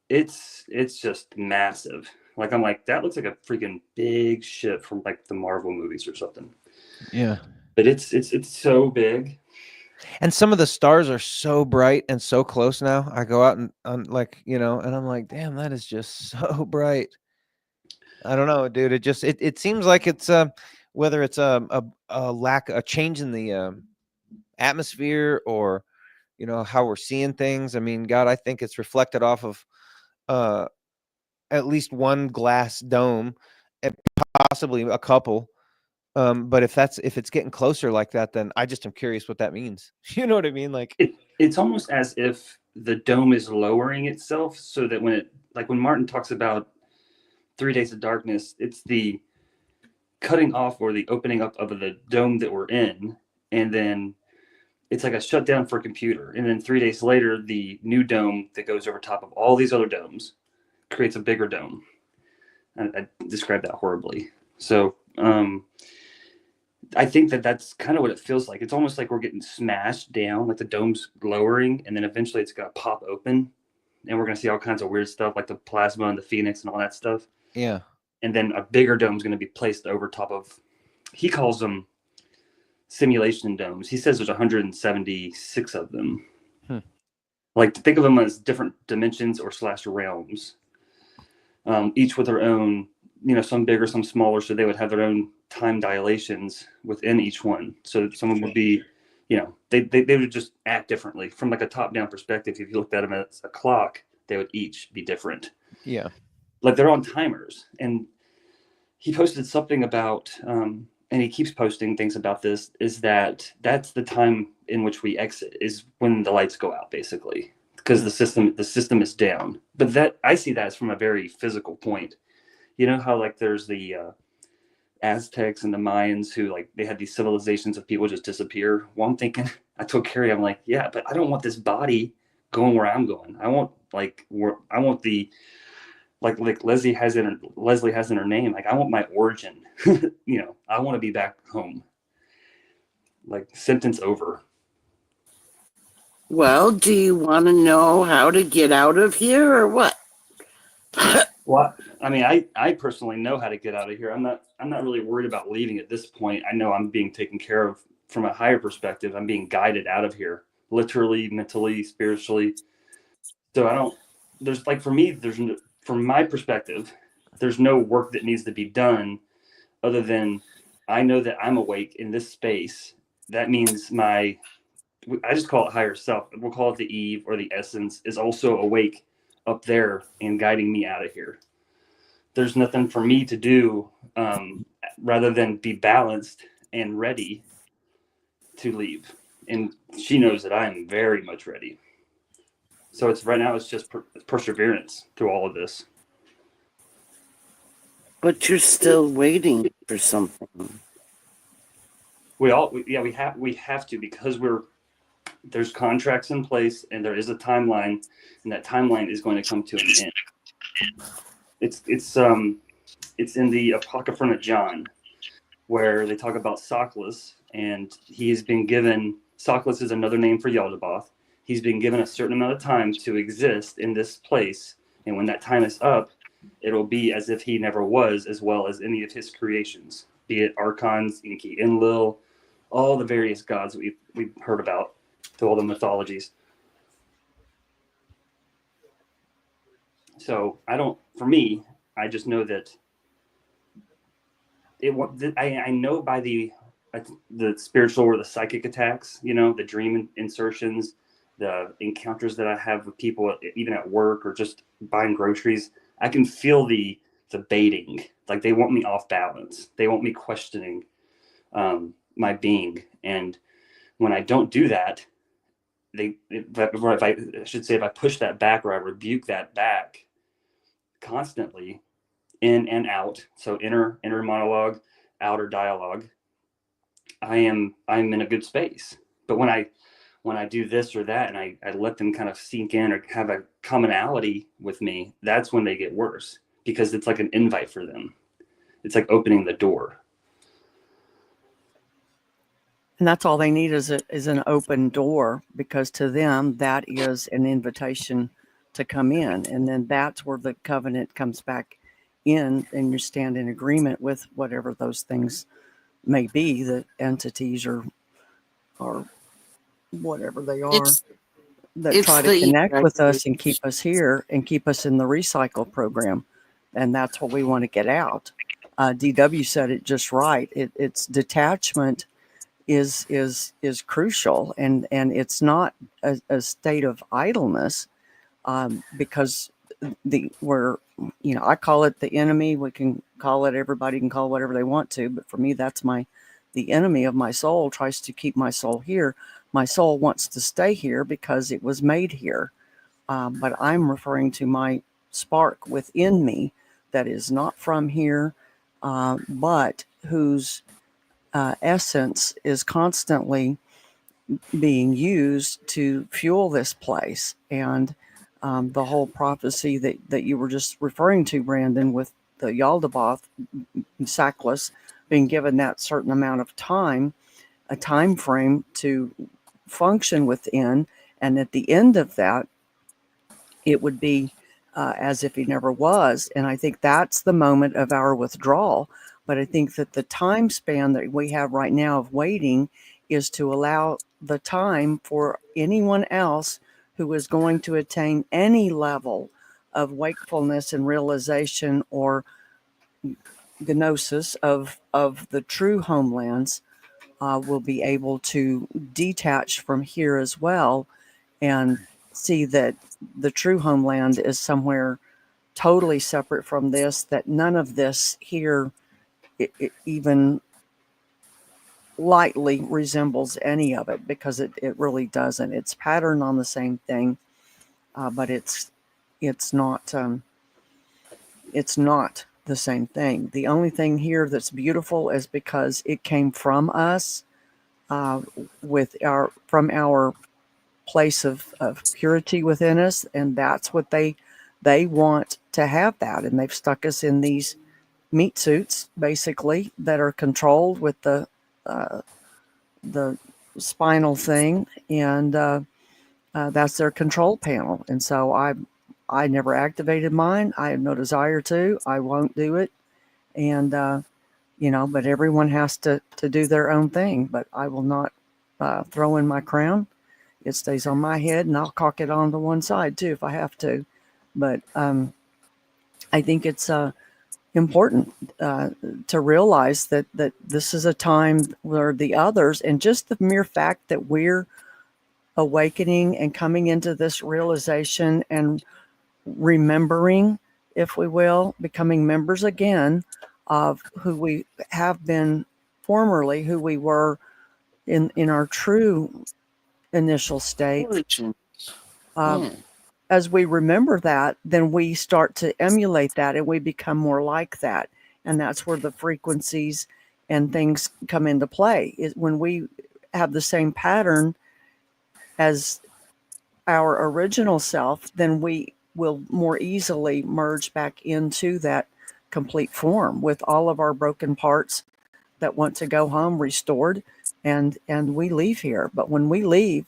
[SPEAKER 1] it's just massive. Like, I'm like, that looks like a freaking big ship from like the Marvel movies or something.
[SPEAKER 5] Yeah.
[SPEAKER 1] But it's so big.
[SPEAKER 5] And some of the stars are so bright and so close now. I go out and like, and I'm like, damn, that is just so bright. I don't know, dude. It seems like it's whether it's a change in the atmosphere or how we're seeing things. I mean, God, I think it's reflected off of at least one glass dome and possibly a couple. But if it's getting closer like that, then I just am curious what that means. You know what I mean? Like
[SPEAKER 1] it's almost as if the dome is lowering itself so that when Martin talks about 3 days of darkness, it's the cutting off or the opening up of the dome that we're in, and then it's like a shutdown for a computer. And then 3 days later, the new dome that goes over top of all these other domes creates a bigger dome. I described that horribly. So I think that's kind of what it feels like. It's almost like we're getting smashed down, like the dome's lowering, and then eventually it's going to pop open, and we're going to see all kinds of weird stuff like the plasma and the phoenix and all that stuff.
[SPEAKER 5] Yeah.
[SPEAKER 1] And then a bigger dome is going to be placed over top of, he calls them simulation domes. He says there's 176 of them. Like, to think of them as different dimensions or / realms, each with their own, some bigger, some smaller, so they would have their own time dilations within each one. So someone would be, they would just act differently from like a top-down perspective. If you looked at them as a clock, they would each be different.
[SPEAKER 5] Yeah.
[SPEAKER 1] Like they're on timers. And he posted something about, and he keeps posting things about this, is that's the time in which we exit, is when the lights go out, basically, because the system is down. But that, I see that as from a very physical point. You know how like there's the Aztecs and the Mayans who, like, they had these civilizations of people just disappear. Well, I'm thinking, I told Carrie, I'm like, yeah, but I don't want this body going where I'm going. I want the, like Leslie has in her name. Like, I want my origin. I want to be back home. Like, sentence over.
[SPEAKER 3] Well, do you want to know how to get out of here or what?
[SPEAKER 1] Well, I mean, I personally know how to get out of here. I'm not really worried about leaving at this point. I know I'm being taken care of from a higher perspective. I'm being guided out of here, literally, mentally, spiritually. So there's like, for me, from my perspective, there's no work that needs to be done other than I know that I'm awake in this space. That means I just call it higher self. We'll call it the Eve or the essence is also awake up there and guiding me out of here. there's nothing for me to do rather than be balanced and ready to leave. And she knows that I am very much ready. So it's right now, it's just perseverance through all of this.
[SPEAKER 3] But you're still waiting for something.
[SPEAKER 1] We have to, because there's contracts in place and there is a timeline, and that timeline is going to come to an end. It's in the Apocrypha of John, where they talk about Socklus, and he has been given, Socklus is another name for Yaldabaoth. He's been given a certain amount of time to exist in this place, and when that time is up, it'll be as if he never was, as well as any of his creations, be it Archons, Enki Enlil, all the various gods that we've heard about through all the mythologies. So for me, I just know that I know by the spiritual or the psychic attacks, the dream insertions, the encounters that I have with people, even at work or just buying groceries, I can feel the baiting. Like they want me off balance. They want me questioning my being. And when I don't do that, if I push that back, or I rebuke that back constantly, in and out, so inner monologue, outer dialogue, I'm in a good space. But when I do this or that, and I let them kind of sink in or have a commonality with me, that's when they get worse, because it's like an invite for them. It's like opening the door.
[SPEAKER 6] And that's all they need is an open door, because to them that is an invitation to come in, and then that's where the covenant comes back in, and you stand in agreement with whatever those things may be, the entities or whatever they are, that try to connect with us and keep us here and keep us in the recycle program. And that's what we want to get out. DW said it just right. It's detachment is crucial, and it's not a state of idleness, because I call it the enemy. We can call it, everybody can call it whatever they want to, but for me, that's the enemy of my soul tries to keep my soul here. My soul wants to stay here because it was made here. But I'm referring to my spark within me that is not from here, but whose essence is constantly being used to fuel this place. And the whole prophecy that you were just referring to, Brandon, with the Yaldabaoth, Socklus, being given that certain amount of time, a time frame to function within, and at the end of that, it would be as if he never was. And I think that's the moment of our withdrawal. But I think that the time span that we have right now of waiting is to allow the time for anyone else who is going to attain any level of wakefulness and realization or gnosis of the true homelands will be able to detach from here as well, and see that the true homeland is somewhere totally separate from this, that none of this here it even lightly resembles any of it, because it really doesn't. It's patterned on the same thing, but it's not the same thing. The only thing here that's beautiful is because it came from us, from our place of purity within us, and that's what they want to have, that, and they've stuck us in these meat suits basically that are controlled with the spinal thing, and that's their control panel. And so I never activated mine. I have no desire to. I won't do it. And but everyone has to do their own thing. But I will not throw in my crown. It stays on my head, and I'll cock it on to one side too if I have to. But I think it's important to realize that this is a time where the others, and just the mere fact that we're awakening and coming into this realization and remembering if we will, becoming members again of who we have been formerly, who we were in our true initial state.
[SPEAKER 3] Origin.
[SPEAKER 6] Um,
[SPEAKER 3] Yeah.
[SPEAKER 6] as we remember that, then we start to emulate that and we become more like that. And that's where the frequencies and things come into play. Is when we have the same pattern as our original self, then we will more easily merge back into that complete form with all of our broken parts that want to go home restored, and we leave here. But when we leave,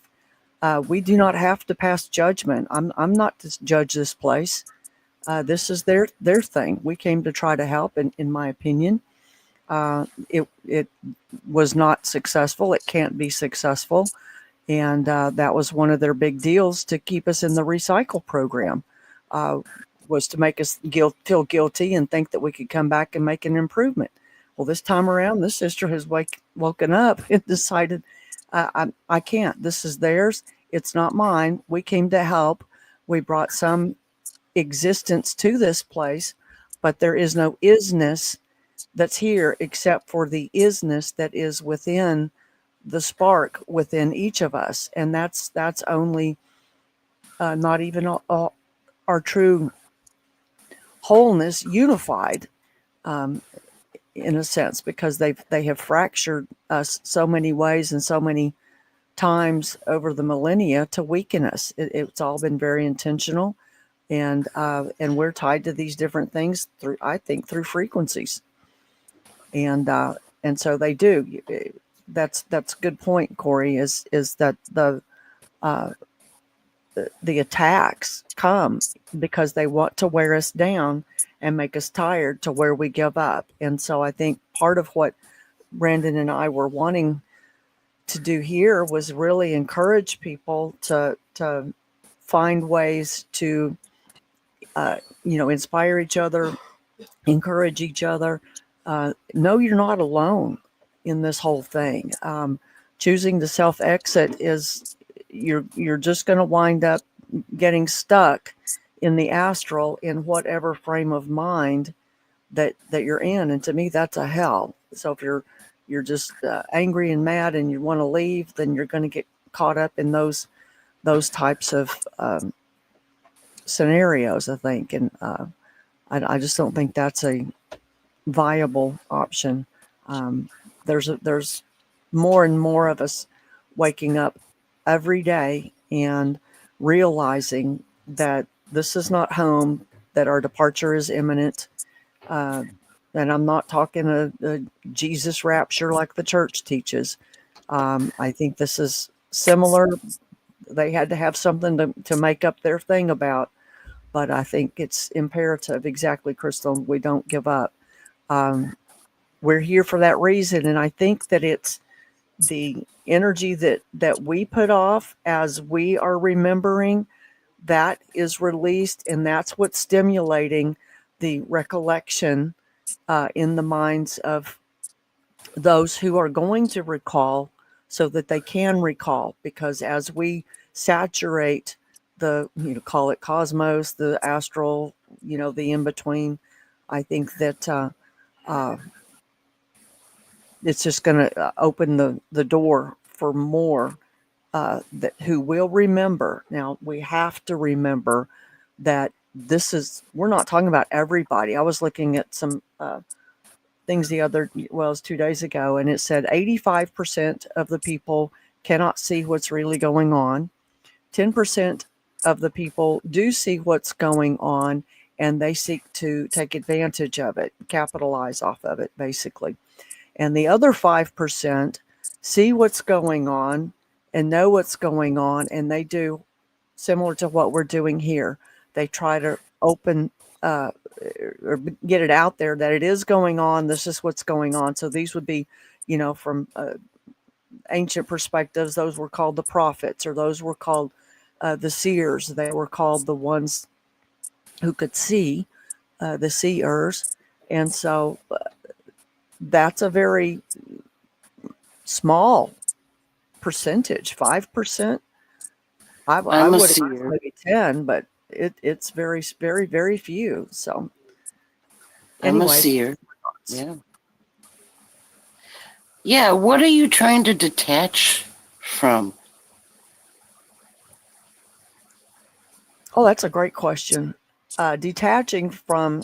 [SPEAKER 6] we do not have to pass judgment. I'm not to judge this place. This is their thing. We came to try to help, in my opinion. It was not successful. It can't be successful. And that was one of their big deals to keep us in the recycle program, was to make us feel guilty and think that we could come back and make an improvement. Well, this time around, this sister has woken up and decided, I can't. This is theirs. It's not mine. We came to help. We brought some existence to this place, but there is no isness that's here except for the isness that is within the spark within each of us. And that's only not even our true wholeness unified, in a sense, because they have fractured us so many ways and so many times over the millennia to weaken us. It's all been very intentional, and we're tied to these different things through, I think, through frequencies, and so they do. That's a good point, Corey. Is that the attacks come because they want to wear us down and make us tired to where we give up. And so I think part of what Brandon and I were wanting to do here was really encourage people to find ways to inspire each other, encourage each other. Know you're not alone in this whole thing. Choosing to self-exit is you're just going to wind up getting stuck in the astral in whatever frame of mind that you're in. And to me, that's a hell. So if you're just angry and mad and you want to leave, then you're going to get caught up in those types of scenarios, I think. And I just don't think that's a viable option. There's more and more of us waking up every day and realizing that this is not home, that our departure is imminent. And I'm not talking a Jesus rapture like the church teaches. I think this is similar. They had to have something to make up their thing about, but I think it's imperative, exactly, Crystal, we don't give up. We're here for that reason, and I think that it's the energy that we put off as we are remembering, that is released, and that's what's stimulating the recollection in the minds of those who are going to recall, so that they can recall. Because as we saturate the, call it cosmos, the astral, the in-between, I think that it's just going to open the door for more that who will remember. Now, we have to remember that we're not talking about everybody. I was looking at some things it was 2 days ago, and it said 85% of the people cannot see what's really going on. 10% of the people do see what's going on, and they seek to take advantage of it, capitalize off of it, basically. And the other 5% see what's going on and know what's going on, and they do similar to what we're doing here. They try to open or get it out there that it is going on. This is what's going on. So these would be, from ancient perspectives, those were called the prophets, or those were called the seers. They were called the ones who could see, the seers. And so that's a very small percentage, 5%. I would have
[SPEAKER 3] seer.
[SPEAKER 6] maybe 10, but it's very, very, very few. So
[SPEAKER 3] I'm a
[SPEAKER 6] anyway,
[SPEAKER 3] seer. Yeah. Yeah. What are you trying to detach from?
[SPEAKER 6] oh, that's a great question. Detaching from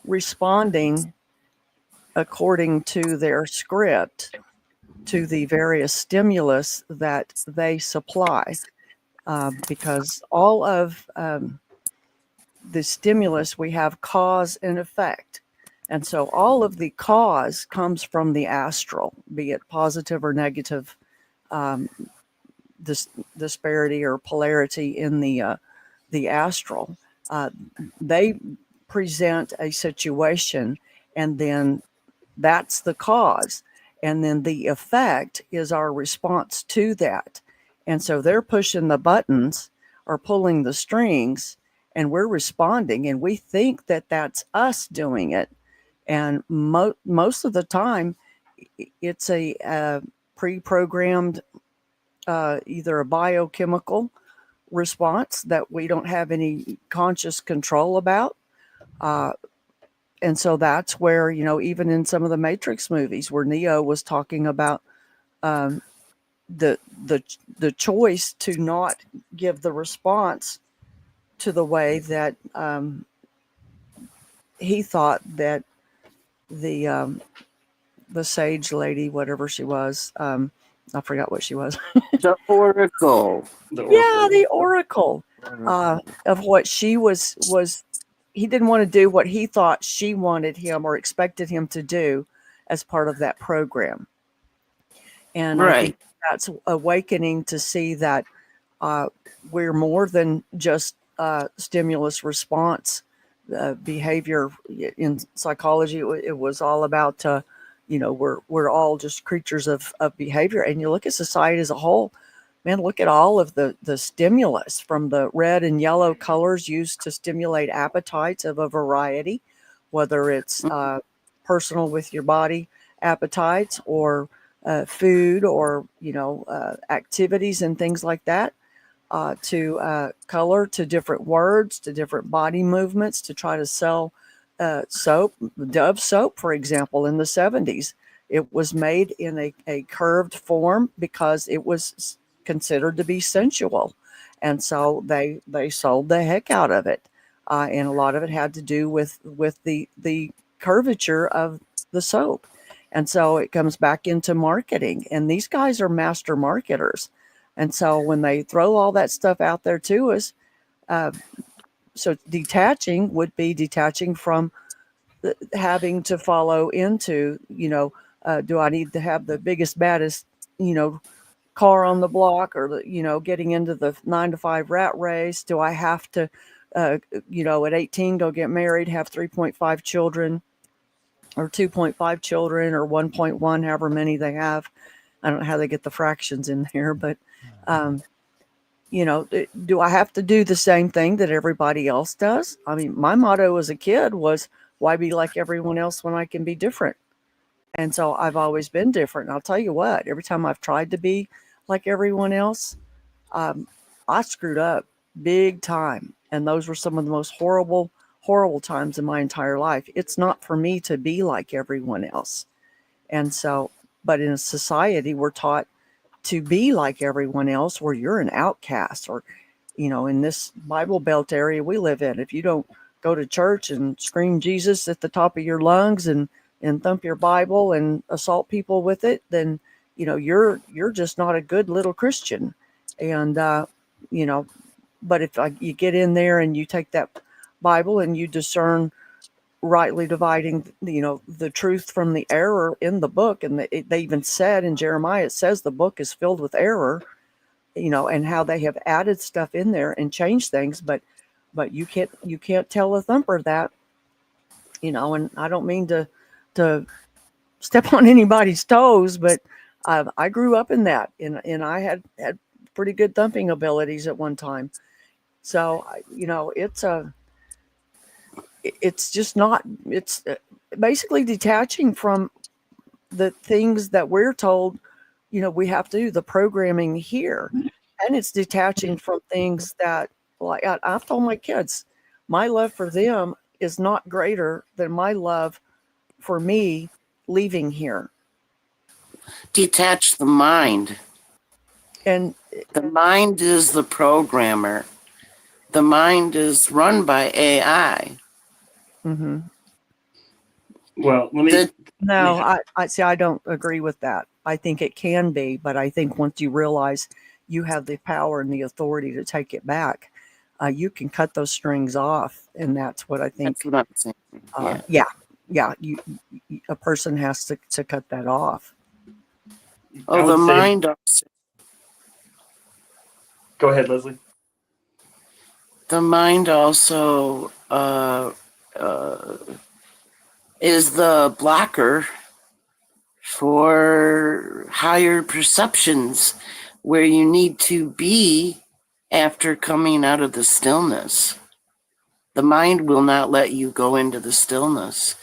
[SPEAKER 6] responding according to their script to the various stimulus that they supply, because all of the stimulus, we have cause and effect. And so all of the cause comes from the astral, be it positive or negative um, disparity or polarity in the astral. They present a situation, and then that's the cause. And then the effect is our response to that. And so they're pushing the buttons or pulling the strings, and we're responding, and we think that that's us doing it. And most of the time, it's a pre-programmed, either a biochemical response that we don't have any conscious control about. And so that's where, even in some of the Matrix movies where Neo was talking about um, the choice to not give the response to the way that he thought that the sage lady, whatever she was, I forgot what she was.
[SPEAKER 3] The oracle.
[SPEAKER 6] Yeah, the oracle of what she was. He didn't want to do what he thought she wanted him or expected him to do as part of that program. And I think
[SPEAKER 3] Right.
[SPEAKER 6] that's awakening to see that we're more than just stimulus response behavior. In psychology, it was all about, we're all just creatures of behavior. And you look at society as a whole, man, look at all of the stimulus, from the red and yellow colors used to stimulate appetites of a variety, whether it's personal with your body appetites, or food, or activities and things like that, to color, to different words, to different body movements, to try to sell soap. Dove soap, for example, in the 70s, it was made in a curved form because it was considered to be sensual, and so they sold the heck out of it, and a lot of it had to do with the curvature of the soap. And so it comes back into marketing, and these guys are master marketers. And so when they throw all that stuff out there to us, so detaching would be detaching from having to follow into, do I need to have the biggest, baddest, car on the block, or getting into the 9 to 5 rat race? Do I have to at 18 go get married, have 3.5 children, or 2.5 children, or 1.1, however many they have? I don't know how they get the fractions in there, but do I have to do the same thing that everybody else does? I mean, my motto as a kid was, why be like everyone else when I can be different? And so I've always been different. And I'll tell you what, every time I've tried to be like everyone else, I screwed up big time. And those were some of the most horrible, horrible times in my entire life. It's not for me to be like everyone else. And so, but in a society, we're taught to be like everyone else, where you're an outcast. Or, in this Bible Belt area we live in, if you don't go to church and scream Jesus at the top of your lungs, and thump your Bible and assault people with it, then you're just not a good little Christian. And but if you get in there and you take that Bible and you discern, rightly dividing the truth from the error in the book, and they even said in Jeremiah, it says the book is filled with error, and how they have added stuff in there and changed things, but you can't tell a thumper that, and I don't mean to step on anybody's toes, but I grew up in that, and I had pretty good thumping abilities at one time. So it's just not, it's basically detaching from the things that we're told, we have to do, the programming here. And it's detaching from things that people. I've told my kids, my love for them is not greater than my love for me leaving here.
[SPEAKER 3] Detach the mind.
[SPEAKER 6] And
[SPEAKER 3] The mind is the programmer. The mind is run by AI.
[SPEAKER 6] mhm.
[SPEAKER 1] Well, let me.
[SPEAKER 3] The-
[SPEAKER 6] No,
[SPEAKER 1] Yeah.
[SPEAKER 6] I see. I don't agree with that. I think it can be, but I think once you realize you have the power and the authority to take it back, you can cut those strings off, and that's what I think.
[SPEAKER 3] That's what I'm saying.
[SPEAKER 6] Yeah. A person has to cut that off.
[SPEAKER 1] I
[SPEAKER 3] Oh,
[SPEAKER 1] would
[SPEAKER 3] the
[SPEAKER 1] say-
[SPEAKER 3] mind also,
[SPEAKER 1] Go ahead, Leslie.
[SPEAKER 3] the mind also is the blocker for higher perceptions where you need to be after coming out of the stillness. The mind will not let you go into the stillness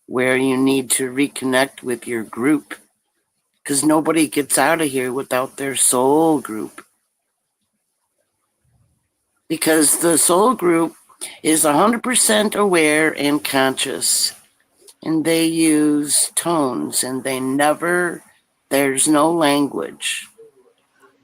[SPEAKER 3] where you need to reconnect with your group, because nobody gets out of here without their soul group. Because the soul group is 100% aware and conscious, and they use tones, and there's no language.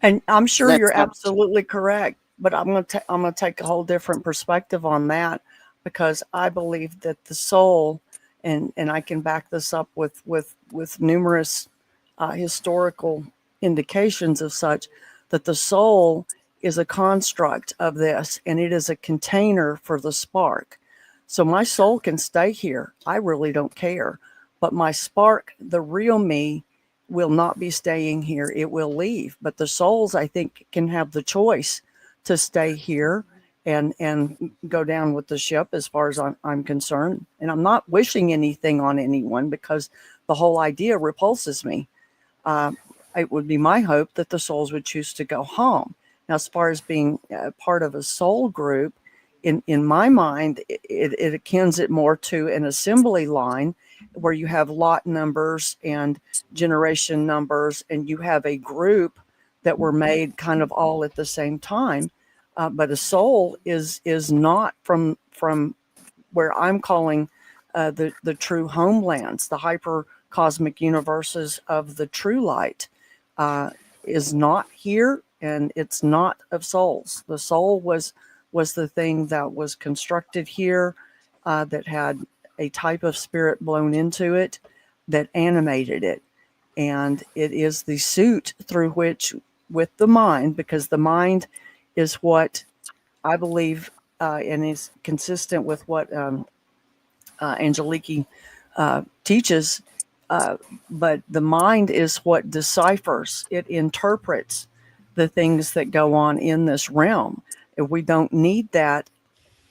[SPEAKER 6] And I'm sure
[SPEAKER 3] That's
[SPEAKER 6] you're
[SPEAKER 3] not-
[SPEAKER 6] absolutely correct, but I'm gonna take a whole different perspective on that, because I believe that the soul, and I can back this up with numerous historical indications of such, that the soul is a construct of this, and it is a container for the spark. So my soul can stay here. I really don't care. But my spark, the real me, will not be staying here. It will leave. But the souls, I think, can have the choice to stay here and go down with the ship, as far as I'm concerned. And I'm not wishing anything on anyone, because the whole idea repulses me. It would be my hope that the souls would choose to go home. Now, as far as being part of a soul group, in my mind, it akins it more to an assembly line where you have lot numbers and generation numbers, and you have a group that were made kind of all at the same time. But a soul is not from where I'm calling the true homelands, the hyper cosmic universes of the true light, is not here, and it's not of souls. The soul was the thing that was constructed here, that had a type of spirit blown into it that animated it. And it is the suit through which, with the mind, because the mind is what I believe, and is consistent with what Angeliki teaches, but the mind is what deciphers, it interprets the things that go on in this realm. If we don't need that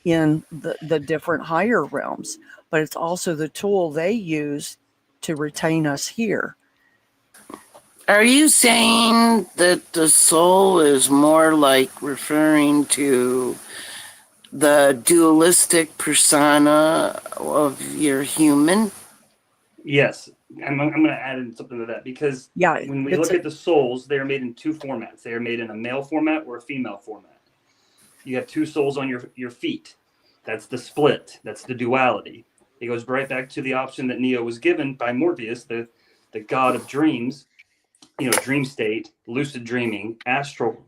[SPEAKER 6] in the different higher realms, but it's also the tool they use to retain us here.
[SPEAKER 3] Are you saying that the soul is more like referring to the dualistic persona of your human?
[SPEAKER 1] Yes, I'm going to add in something to that, because
[SPEAKER 6] Yeah,
[SPEAKER 1] when we
[SPEAKER 6] it's
[SPEAKER 1] look at the souls, they are made in two formats. They are made in a male format or a female format. You have two souls on your feet. That's the split. That's the duality. It goes right back to the option that Neo was given by Morpheus, the god of dreams, dream state, lucid dreaming, astral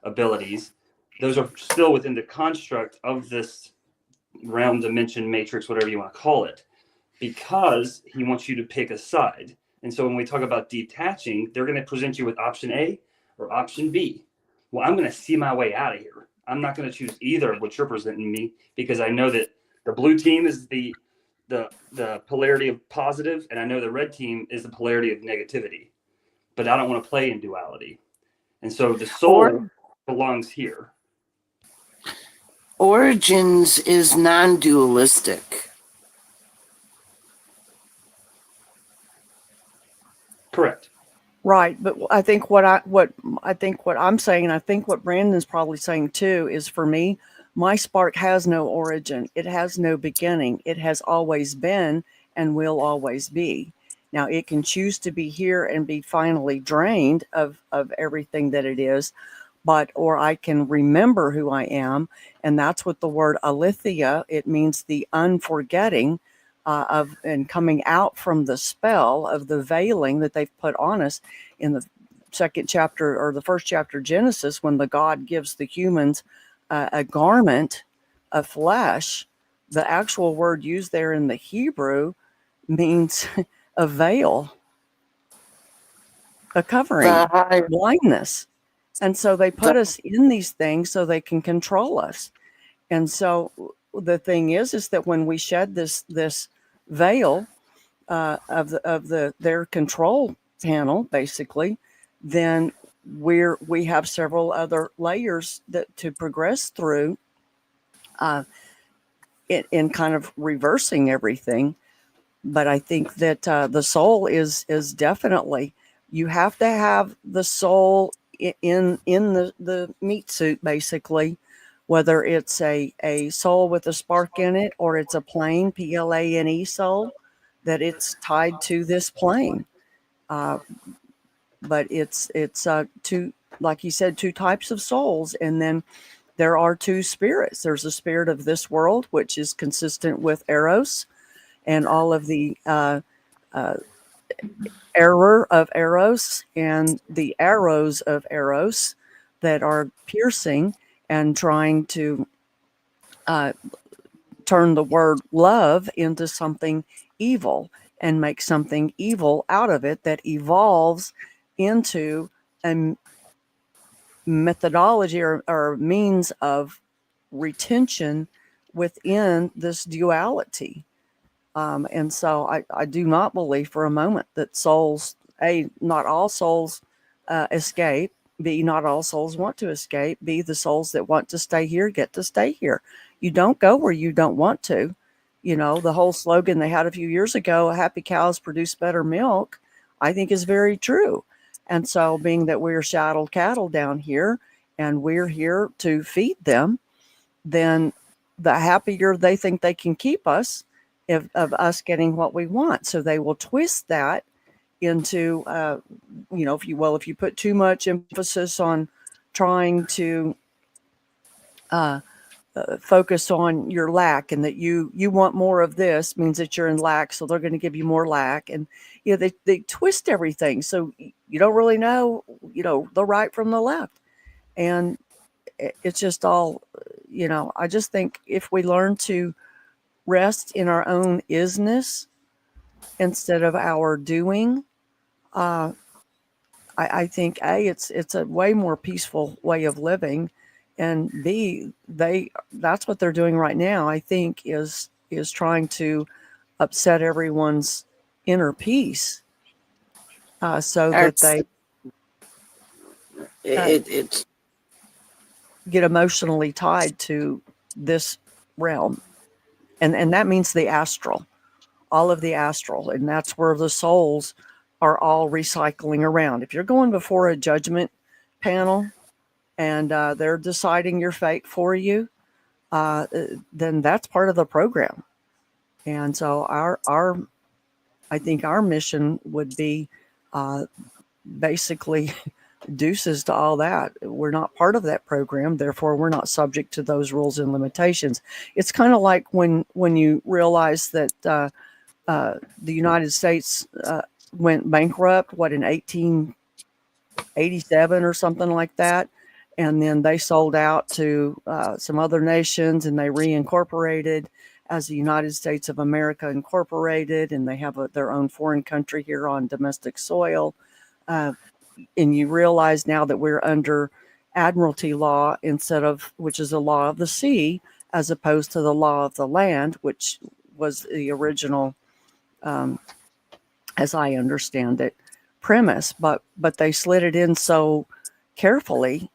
[SPEAKER 1] abilities. Those are still within the construct of this realm, dimension, matrix, whatever you want to call it, because he wants you to pick a side. And so when we talk about detaching, they're going to present you with option A or option B. Well, I'm going to see my way out of here. I'm not going to choose either of what you're presenting me, because I know that the blue team is the polarity of positive, and I know the red team is the polarity of negativity. But I don't want to play in duality. And so the soul belongs here.
[SPEAKER 3] Origins is non-dualistic.
[SPEAKER 1] Correct.
[SPEAKER 6] right. But I think what I'm saying, and I think what Brandon's probably saying too, is for me, my spark has no origin. It has no beginning. It has always been and will always be. Now it can choose to be here and be finally drained of everything that it is, or I can remember who I am. And that's what the word aletheia, it means the unforgetting of and coming out from the spell of the veiling that they've put on us in the second chapter or the first chapter of Genesis, when the God gives the humans a garment of flesh. The actual word used there in the Hebrew means a veil, a covering,
[SPEAKER 3] The high,
[SPEAKER 6] blindness. And so they put us in these things so they can control us. And so the thing is that when we shed this veil of their control panel, basically, then we have several other layers that to progress through in kind of reversing everything. But I think that the soul is definitely, you have to have the soul in the meat suit, basically, whether it's a soul with a spark in it or it's a plane, plane soul, that it's tied to this plane. But it's two, like you said, two types of souls, and then there are two spirits. There's a spirit of this world, which is consistent with Eros and all of the error of Eros and the arrows of Eros that are piercing and trying to turn the word love into something evil and make something evil out of it that evolves into a methodology or means of retention within this duality. And so I do not believe for a moment that souls, A, not all souls escape, B, not all souls want to escape, B, the souls that want to stay here get to stay here. You don't go where you don't want to. You know, the whole slogan they had a few years ago, happy cows produce better milk, I think is very true. And so being that we're shadowed cattle down here and we're here to feed them, then the happier they think they can keep us of us getting what we want. So they will twist that into, you know, if you put too much emphasis on trying to focus on your lack, and that you want more of this means that you're in lack, so they're going to give you more lack. And you know, they twist everything, so you don't really know, you know, the right from the left. And it's just all, you know, I just think if we learn to rest in our own isness instead of our doing, I think A, it's a way more peaceful way of living, and B, that's what they're doing right now, I think, is trying to upset everyone's inner peace, so that they
[SPEAKER 3] it's
[SPEAKER 6] get emotionally tied to this realm. And that means the astral, all of the astral. And that's where the souls are all recycling around. If you're going before a judgment panel and they're deciding your fate for you, then that's part of the program. And so I think our mission would be basically deuces to all that. We're not part of that program, therefore we're not subject to those rules and limitations. It's kind of like when you realize that the United States went bankrupt, in 1887 or something like that, and then they sold out to some other nations, and they reincorporated as the United States of America Incorporated, and they have their own foreign country here on domestic soil. And you realize now that we're under admiralty law which is a law of the sea, as opposed to the law of the land, which was the original, as I understand it, premise. But they slid it in so carefully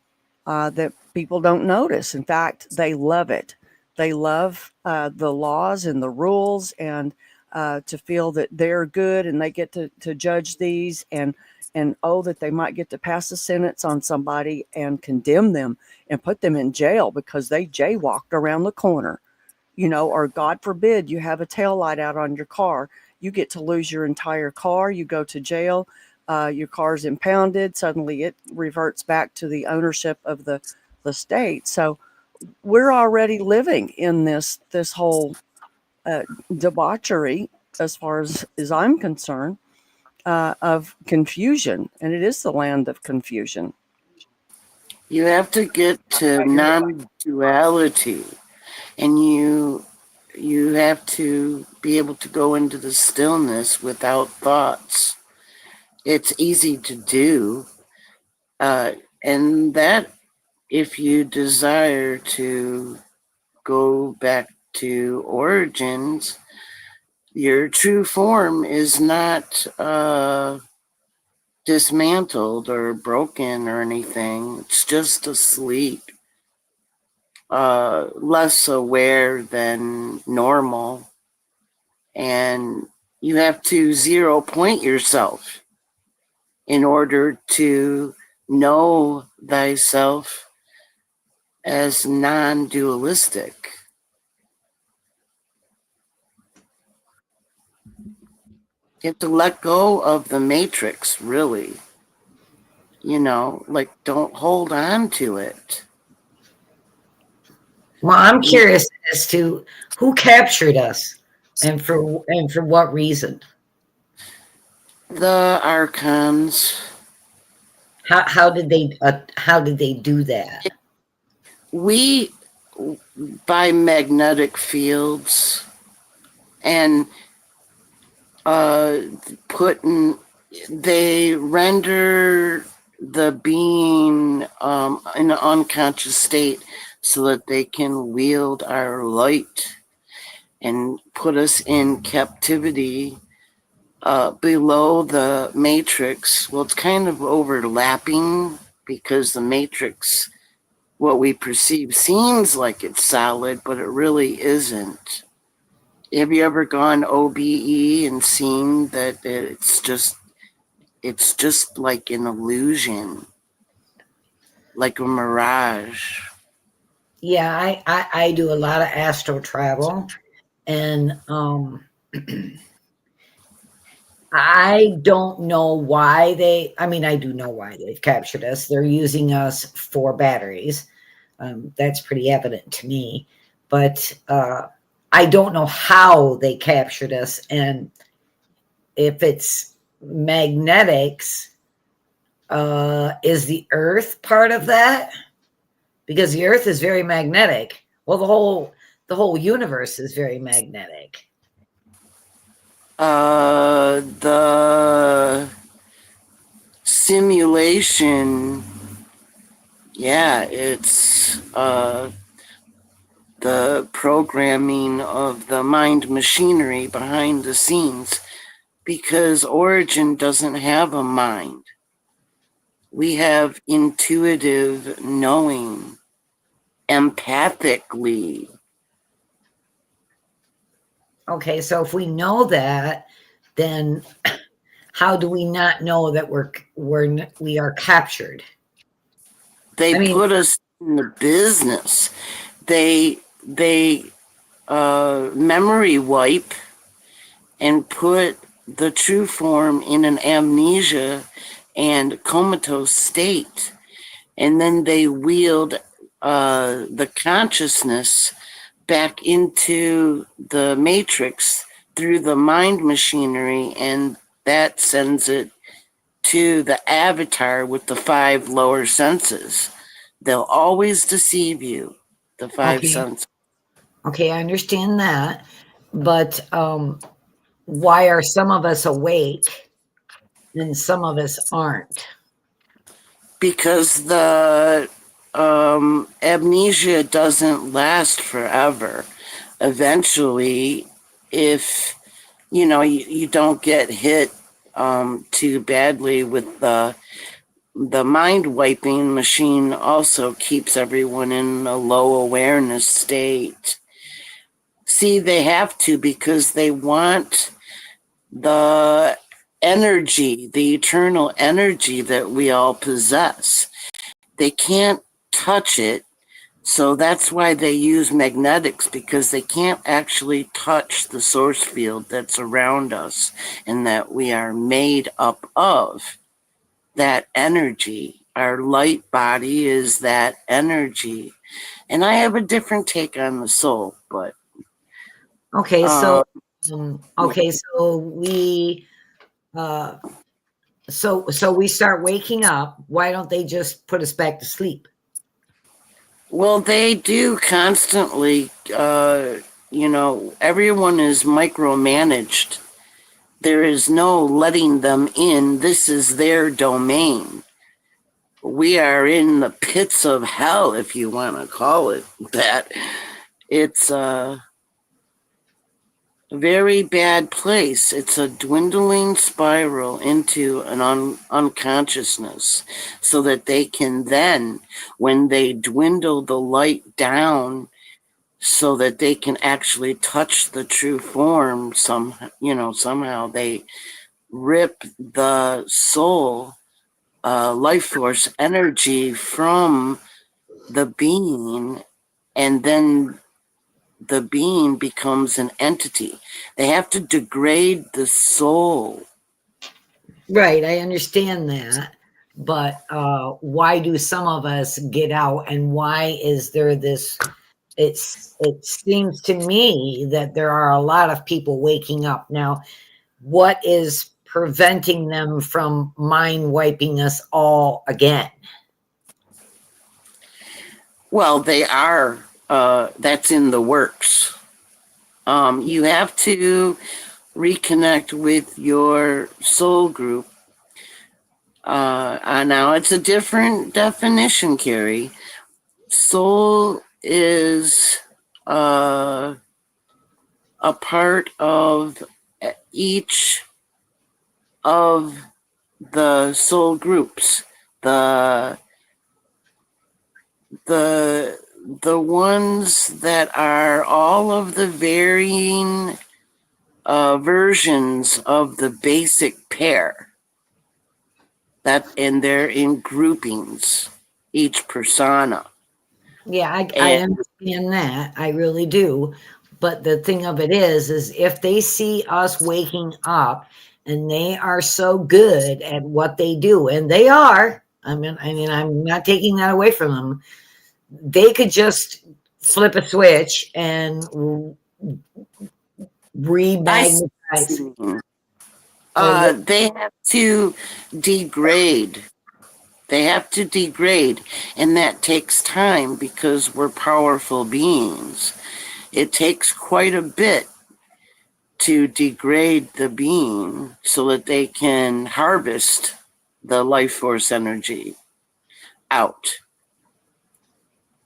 [SPEAKER 6] that people don't notice. In fact, they love it. They love the laws and the rules, and to feel that they're good and they get to judge these, and that they might get to pass a sentence on somebody and condemn them and put them in jail because they jaywalked around the corner, you know, or God forbid you have a tail light out on your car. You get to lose your entire car. You go to jail. Your car's impounded. Suddenly it reverts back to the ownership of the state. So we're already living in this whole debauchery, as far as I'm concerned, of confusion. And it is the land of confusion.
[SPEAKER 3] You have to get to non-duality, and you have to be able to go into the stillness without thoughts. It's easy to do, and that if you desire to go back to origins, your true form is not dismantled or broken or anything. It's just asleep, less aware than normal. And you have to 0 point yourself in order to know thyself as non-dualistic. You have to let go of the matrix, really. Like, don't hold on to it.
[SPEAKER 7] Well, I'm curious as to who captured us and for what reason.
[SPEAKER 3] The archons.
[SPEAKER 7] How did they do that?
[SPEAKER 3] We, by magnetic fields and they render the being in an unconscious state so that they can wield our light and put us in captivity below the matrix. Well, it's kind of overlapping because the matrix, what we perceive, seems like it's solid, but it really isn't. Have you ever gone OBE and seen that it's just like an illusion, like a mirage?
[SPEAKER 7] Yeah, I do a lot of astro travel, and I don't know why I do know why they've captured us. They're using us for batteries. That's pretty evident to me. But I don't know how they captured us. And if it's magnetics, is the Earth part of that? Because the Earth is very magnetic. Well, the whole universe is very magnetic.
[SPEAKER 3] The simulation, yeah, it's the programming of the mind machinery behind the scenes, because Origin doesn't have a mind. We have intuitive knowing, empathically.
[SPEAKER 7] Okay, so if we know that, then how do we not know that we are captured?
[SPEAKER 3] They put us in the business. They memory wipe and put the true form in an amnesia and comatose state, and then they wield the consciousness back into the matrix through the mind machinery, and that sends it to the avatar with the 5 lower senses. They'll always deceive you, the 5 senses.
[SPEAKER 7] Okay, I understand that, but why are some of us awake and some of us aren't?
[SPEAKER 3] Because the amnesia doesn't last forever. Eventually, if you don't get hit too badly with the mind wiping machine, also keeps everyone in a low awareness state. See, they have to, because they want the energy, the eternal energy that we all possess. They can't touch it, So that's why they use magnetics, because they can't actually touch the source field that's around us and that we are made up of. That energy. Our light body is that energy. And I have a different take on the soul, but
[SPEAKER 7] Okay,
[SPEAKER 3] uh,
[SPEAKER 7] so we so we start waking up. Why don't they just put us back to sleep?
[SPEAKER 3] well, they do constantly. Everyone is micromanaged. There is no letting them in. This is their domain. We are in the pits of hell, if you want to call it that. It's a very bad place. It's a dwindling spiral into an unconsciousness, so that they can then, when they dwindle the light down, so that they can actually touch the true form, somehow they rip the soul, life force energy from the being, and then the being becomes an entity. They have to degrade the soul.
[SPEAKER 7] Right, I understand that. But why do some of us get out, and why is there this? It seems to me that there are a lot of people waking up now. What is preventing them from mind wiping us all again?
[SPEAKER 3] Well, they are. That's in the works. You have to reconnect with your soul group. Now it's a different definition, Carrie. Soul is a part of each of the soul groups. The ones that are all of the varying versions of the basic pair, and they're in groupings, each persona.
[SPEAKER 7] Yeah, I understand that. I really do. But the thing of it is if they see us waking up and they are so good at what they do, and they are, I mean, I'm not taking that away from them. They could just flip a switch and remagnetize.
[SPEAKER 3] They have to degrade. They have to degrade, and that takes time because we're powerful beings. It takes quite a bit to degrade the being so that they can harvest the life force energy out.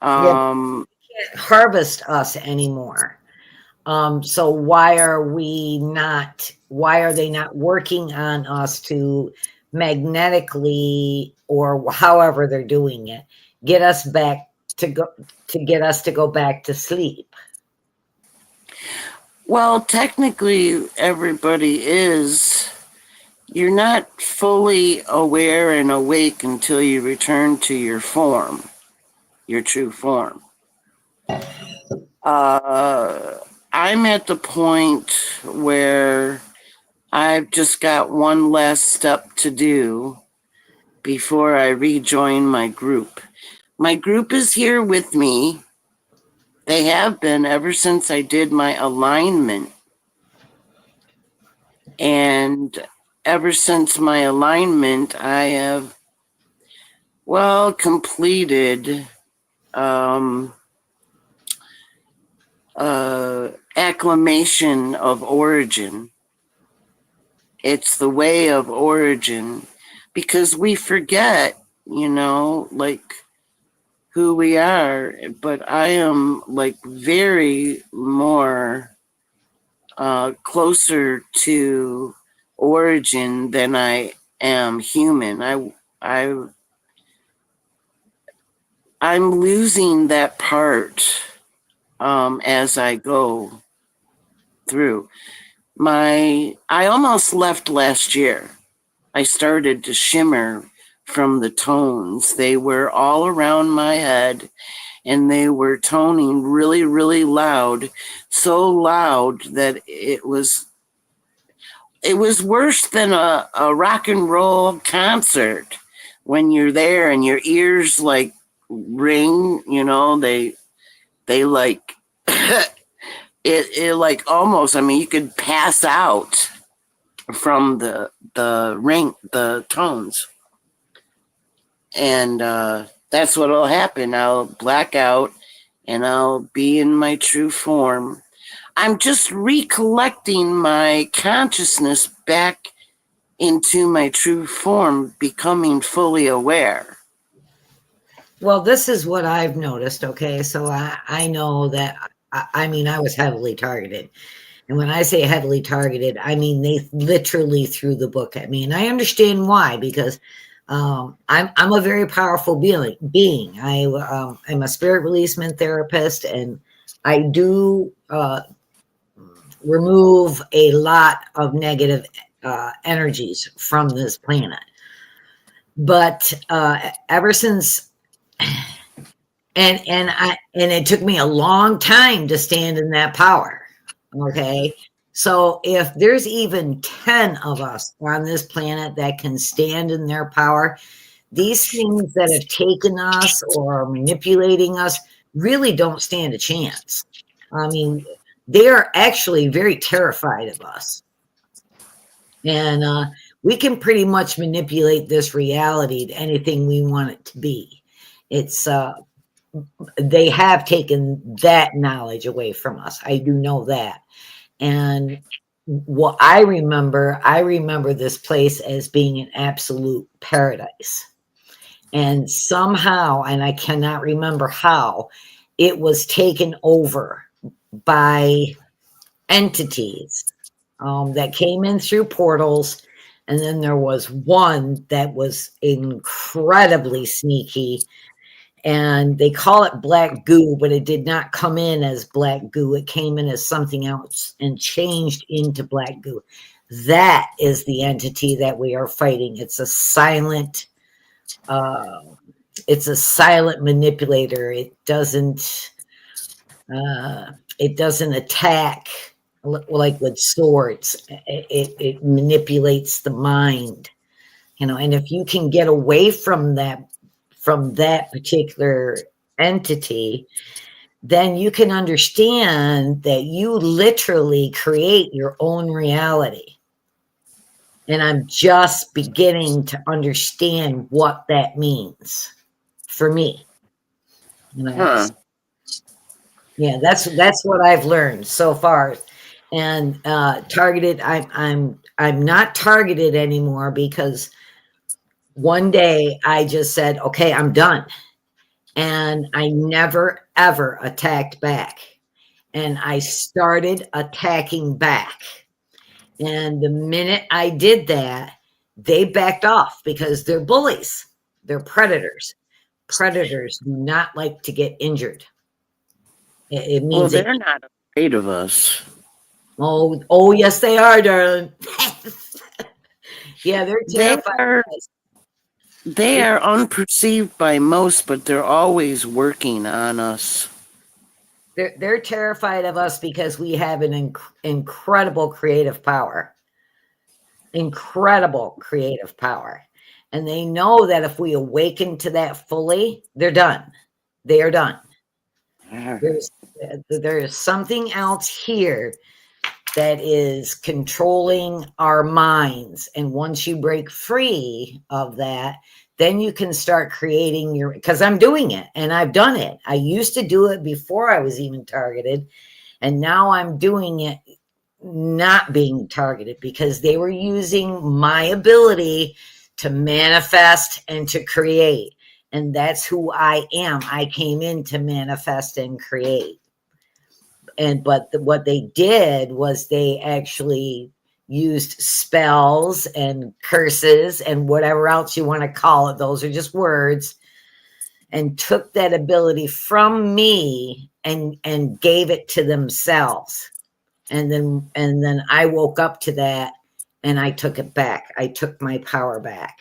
[SPEAKER 7] Can't harvest us anymore. So why are they not working on us to magnetically, or however they're doing it, get us to go back to sleep?
[SPEAKER 3] Well, technically everybody is. You're not fully aware and awake until you return to your form, your true form. I'm at the point where I've just got one last step to do before I rejoin my group. My group is here with me. They have been ever since I did my alignment. And ever since my alignment, I have, completed acclamation of origin. It's the way of origin, because we forget, who we are. But I am very more closer to origin than I am human. I'm losing that part as I go through. I almost left last year. I started to shimmer from the tones. They were all around my head, and they were toning really, really loud, so loud that it was worse than a rock and roll concert when you're there and your ears like ring, you know, they like it like almost, I mean, you could pass out from the tones. And that's what'll happen. I'll black out and I'll be in my true form. I'm just recollecting my consciousness back into my true form, becoming fully aware.
[SPEAKER 7] Well, this is what I've noticed. Okay. So I know that, I mean, I was heavily targeted. And when I say heavily targeted, I mean, they literally threw the book at me. And I understand why, because I'm a very powerful being. I'm a spirit releasement therapist, and I do remove a lot of negative energies from this planet. But ever since, and it took me a long time to stand in that power. Okay. So if there's even 10 of us on this planet that can stand in their power, these things that have taken us or are manipulating us really don't stand a chance. I mean, they are actually very terrified of us. And we can pretty much manipulate this reality to anything we want it to be. It's they have taken that knowledge away from us. I do know that. And what I remember this place as being an absolute paradise. And somehow, and I cannot remember how, it was taken over by entities that came in through portals. And then there was one that was incredibly sneaky. And they call it black goo, but it did not come in as black goo. It came in as something else and changed into black goo. That is the entity that we are fighting. It's a silent manipulator. It doesn't attack like with swords. It manipulates the mind, you know. And if you can get away from that particular entity, then you can understand that you literally create your own reality. And I'm just beginning to understand what that means for me. You know, yeah, that's what I've learned so far. And targeted, I'm not targeted anymore, because one day I just said, okay, I'm done. And I never, ever attacked back. And I started attacking back. And the minute I did that, they backed off, because they're bullies. They're predators. Predators do not like to get injured. It means
[SPEAKER 3] they're not afraid of us.
[SPEAKER 7] Oh, yes, they are, darling. Yeah, they're terrified.
[SPEAKER 3] They are unperceived by most, but they're always working on us.
[SPEAKER 7] They're terrified of us because we have an incredible creative power. Incredible creative power. And they know that if we awaken to that fully, they're done. They are done. There is something else here that is controlling our minds. And once you break free of that, then you can start creating your, because I'm doing it and I've done it. I used to do it before I was even targeted. And now I'm doing it not being targeted, because they were using my ability to manifest and to create. And that's who I am. I came in to manifest and create. But what they did was they actually used spells and curses and whatever else you want to call it. Those are just words. And took that ability from me and gave it to themselves. And then I woke up to that and I took it back. I took my power back.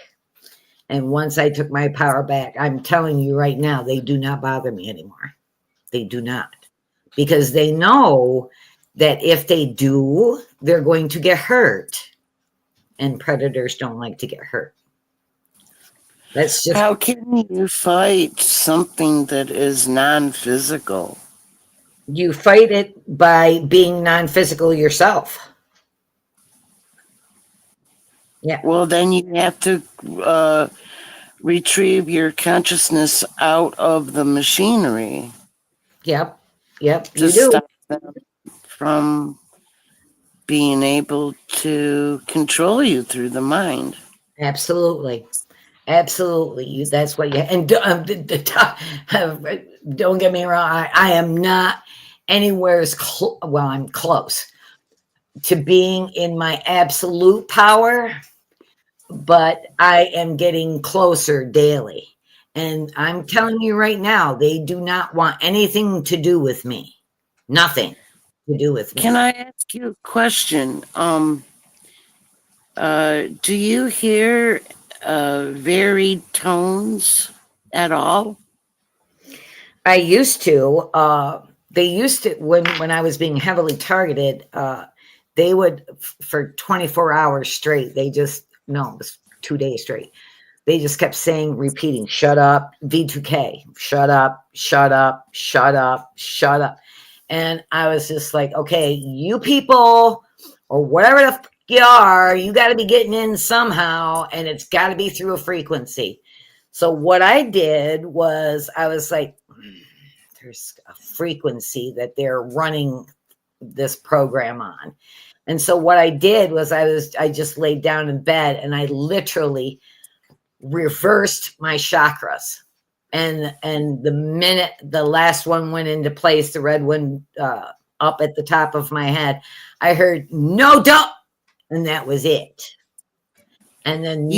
[SPEAKER 7] And once I took my power back, I'm telling you right now, they do not bother me anymore. They do not. Because they know that if they do, they're going to get hurt. And predators don't like to get hurt. That's just
[SPEAKER 3] How can you fight something that is non-physical?
[SPEAKER 7] you fight it by being non-physical yourself. Yeah.
[SPEAKER 3] Well, then you have to retrieve your consciousness out of the machinery
[SPEAKER 7] Yep. Yep.
[SPEAKER 3] to
[SPEAKER 7] You do.
[SPEAKER 3] stop them from being able to control you through the mind.
[SPEAKER 7] Absolutely. Absolutely. That's what you, and don't get me wrong. I am not anywhere as well, I'm close to being in my absolute power, but I am getting closer daily. And I'm telling you right now, they do not want anything to do with me. Nothing to do with me.
[SPEAKER 3] Can I ask you a question? Do you hear varied tones at all?
[SPEAKER 7] I used to. They used to when I was being heavily targeted. They would for 24 hours straight. It was 2 days straight. They just kept repeating, "Shut up, V2K, shut up, shut up, shut up, shut up." And I was just like, okay, you people, or whatever the fuck you are, you got to be getting in somehow, and it's got to be through a frequency. So what I did was I was like, there's a frequency that they're running this program on. And so what I did was I just laid down in bed and I literally reversed my chakras. And the minute the last one went into place, the red one up at the top of my head, I heard, "No, don't." And that was it. And then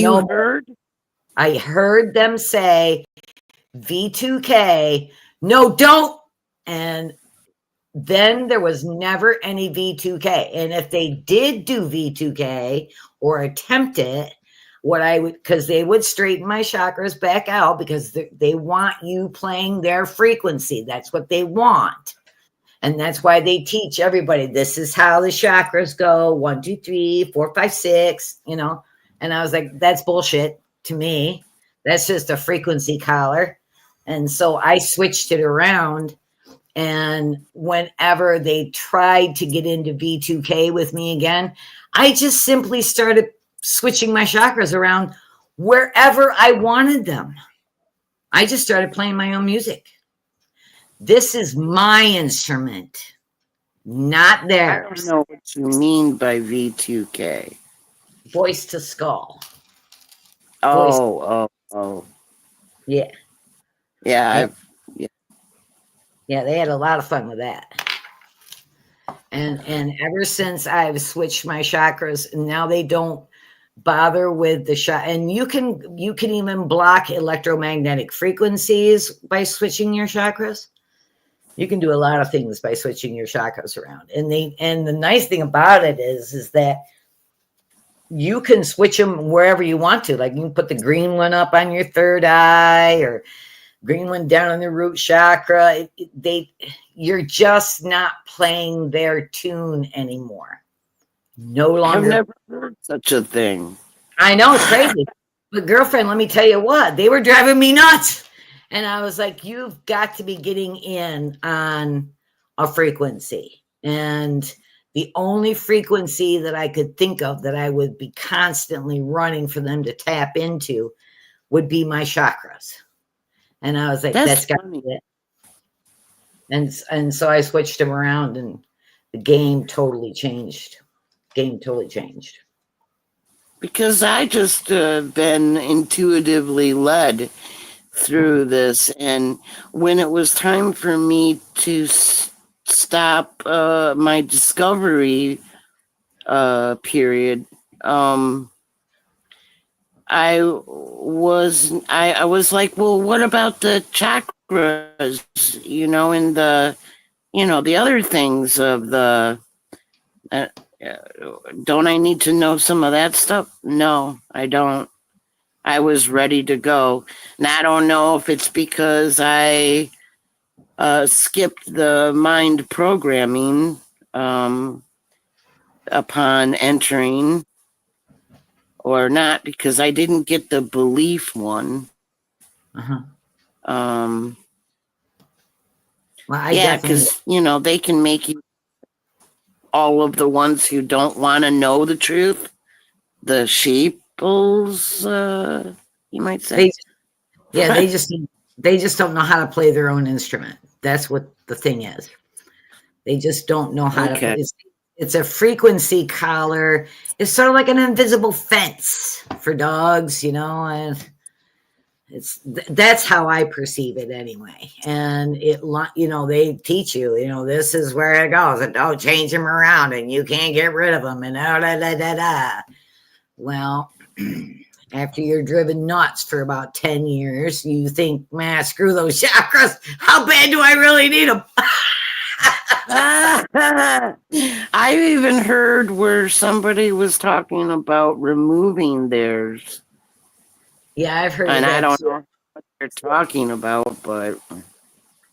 [SPEAKER 7] I heard them say, "V2K, no, don't." And then there was never any V2K. And if they did do V2K or attempt it, because they would straighten my chakras back out, because they want you playing their frequency. That's what they want. And that's why they teach everybody, this is how the chakras go. 1, 2, 3, 4, 5, 6, And I was like, that's bullshit to me. That's just a frequency collar. And so I switched it around. And whenever they tried to get into V2K with me again, I just simply started switching my chakras around wherever I wanted them. I just started playing my own music. This is my instrument, not
[SPEAKER 3] I
[SPEAKER 7] theirs.
[SPEAKER 3] don't know what you mean by V2K.
[SPEAKER 7] Voice to skull.
[SPEAKER 3] Oh.
[SPEAKER 7] Yeah.
[SPEAKER 3] Yeah.
[SPEAKER 7] Yeah, they had a lot of fun with that. And ever since I've switched my chakras, now they don't bother with the shot. And you can even block electromagnetic frequencies by switching your chakras. You can do a lot of things by switching your chakras around. And the nice thing about it is that you can switch them wherever you want to. Like you can put the green one up on your third eye, or green one down on the root chakra. You're just not playing their tune anymore. No longer.
[SPEAKER 3] I've never heard such a thing.
[SPEAKER 7] I know, it's crazy. But girlfriend, let me tell you what, they were driving me nuts. And I was like, you've got to be getting in on a frequency. And the only frequency that I could think of that I would be constantly running for them to tap into would be my chakras. And I was like, that's got to be it. And so I switched them around, and the game totally changed.
[SPEAKER 3] Because I just been intuitively led through this. And when it was time for me to stop my discovery period, I was like, well, what about the chakras, and the other things of the, don't I need to know some of that stuff? No, I don't. I was ready to go. And I don't know if it's because I skipped the mind programming upon entering or not, because I didn't get the belief one.
[SPEAKER 7] Uh-huh.
[SPEAKER 3] Um,
[SPEAKER 7] Well, I
[SPEAKER 3] yeah,
[SPEAKER 7] definitely,
[SPEAKER 3] because, they can make you, all of the ones who don't want to know the truth, the sheeples, you might say.
[SPEAKER 7] they just don't know how to play their own instrument. That's what the thing is. They just don't know how to
[SPEAKER 3] Okay.
[SPEAKER 7] play. It's a frequency collar. It's sort of like an invisible fence for dogs, and that's how I perceive it anyway. And they teach you, this is where it goes, and don't change them around, and you can't get rid of them, and da da da da da. Well, after you're driven nuts for about 10 years, you think, man, screw those chakras. How bad do I really need them?
[SPEAKER 3] I've even heard where somebody was talking about removing theirs.
[SPEAKER 7] Yeah, I've heard
[SPEAKER 3] And
[SPEAKER 7] of
[SPEAKER 3] I
[SPEAKER 7] that
[SPEAKER 3] don't
[SPEAKER 7] too.
[SPEAKER 3] know what they're talking about, but